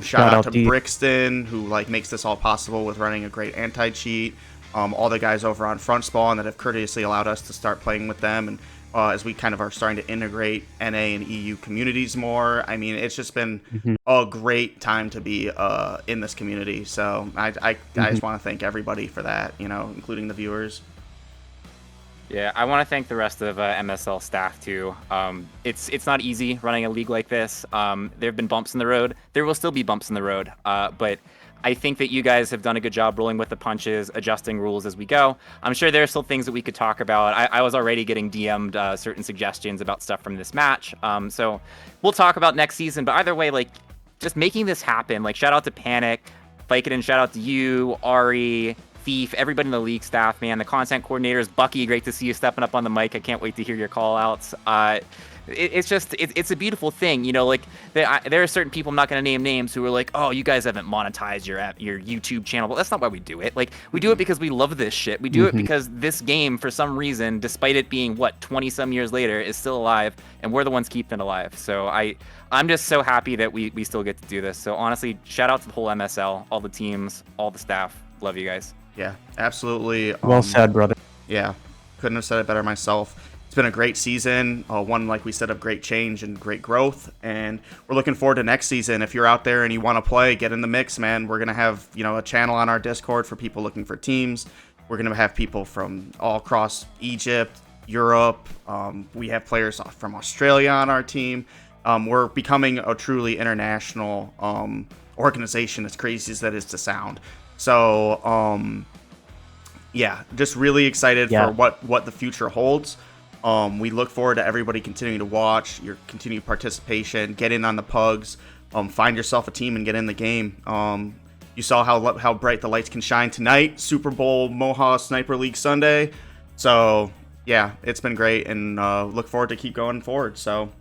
Shout out to Brixton, who makes this all possible with running a great anti-cheat. All the guys over on Front Spawn that have courteously allowed us to start playing with them, and as we kind of are starting to integrate NA and EU communities more. I mean, it's just been a great time to be in this community. So I just want to thank everybody for that, including the viewers. Yeah, I want to thank the rest of MSL staff too. It's not easy running a league like this. There have been bumps in the road. There will still be bumps in the road, but I think that you guys have done a good job rolling with the punches, adjusting rules as we go. I'm sure there are still things that we could talk about. I was already getting DM'd certain suggestions about stuff from this match. So we'll talk about next season. But either way, just making this happen. Shout out to Panic, Vicodin, shout out to you, Ari, Thief, everybody in the league staff, man. The content coordinators, Bucky, great to see you stepping up on the mic. I can't wait to hear your call outs. It's a beautiful thing, there are certain people, I'm not going to name names, who are like, oh, you guys haven't monetized your YouTube channel. But that's not why we do it. We do it because we love this shit. We do it because this game, for some reason, despite it being 20 some years later, is still alive, and we're the ones keeping it alive. So I'm just so happy that we still get to do this. So honestly, shout out to the whole MSL, all the teams, all the staff. Love you guys. Yeah, absolutely. Well said, brother. Yeah, couldn't have said it better myself. It's been a great season, one, like we said, of great change and great growth, and we're looking forward to next season. If you're out there and you want to play, get in the mix, man. We're going to have, a channel on our Discord for people looking for teams. We're going to have people from all across Egypt, Europe. We have players from Australia on our team. We're becoming a truly international organization, as crazy as that is to sound. So, yeah, just really excited for what the future holds. We look forward to everybody continuing to watch, your continued participation, get in on the pugs, find yourself a team and get in the game. You saw how bright the lights can shine tonight, Super Bowl MOHAA Sniper League Sunday. So, yeah, it's been great, and look forward to keep going forward. So,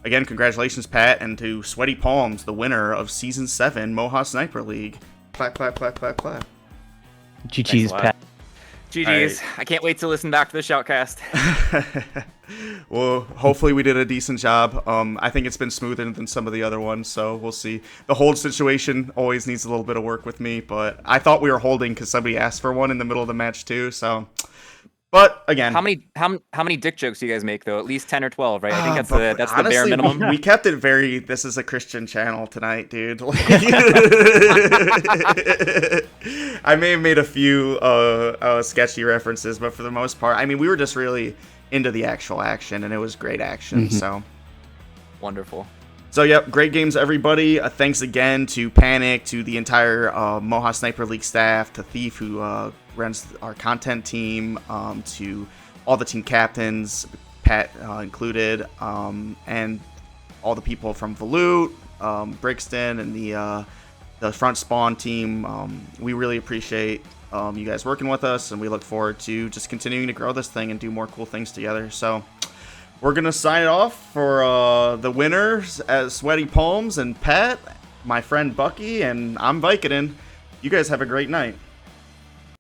again, congratulations, Pat, and to Sweaty Palms, the winner of Season 7 MOHAA Sniper League. Clap, clap, clap, clap, clap. GG's, Pat. GG's. Right. I can't wait to listen back to the Shoutcast. Well, hopefully we did a decent job. I think it's been smoother than some of the other ones, so we'll see. The hold situation always needs a little bit of work with me, but I thought we were holding because somebody asked for one in the middle of the match too, so... But again, how many dick jokes do you guys make though? At least 10 or 12, right? I think that's honestly, the bare minimum. We kept it very. This is a Christian channel tonight, dude. I may have made a few sketchy references, but for the most part, I mean, we were just really into the actual action, and it was great action. So wonderful. So, yep, great games, everybody. Thanks again to Panic, to the entire MOHAA Sniper League staff, to Thief, who runs our content team, to all the team captains, Pat included, and all the people from Volute, Brixton, and the front spawn team. We really appreciate you guys working with us, and we look forward to just continuing to grow this thing and do more cool things together. So we're going to sign it off for the winners as Sweaty Palms and Pat, my friend Bucky, and I'm Vicodin. You guys have a great night.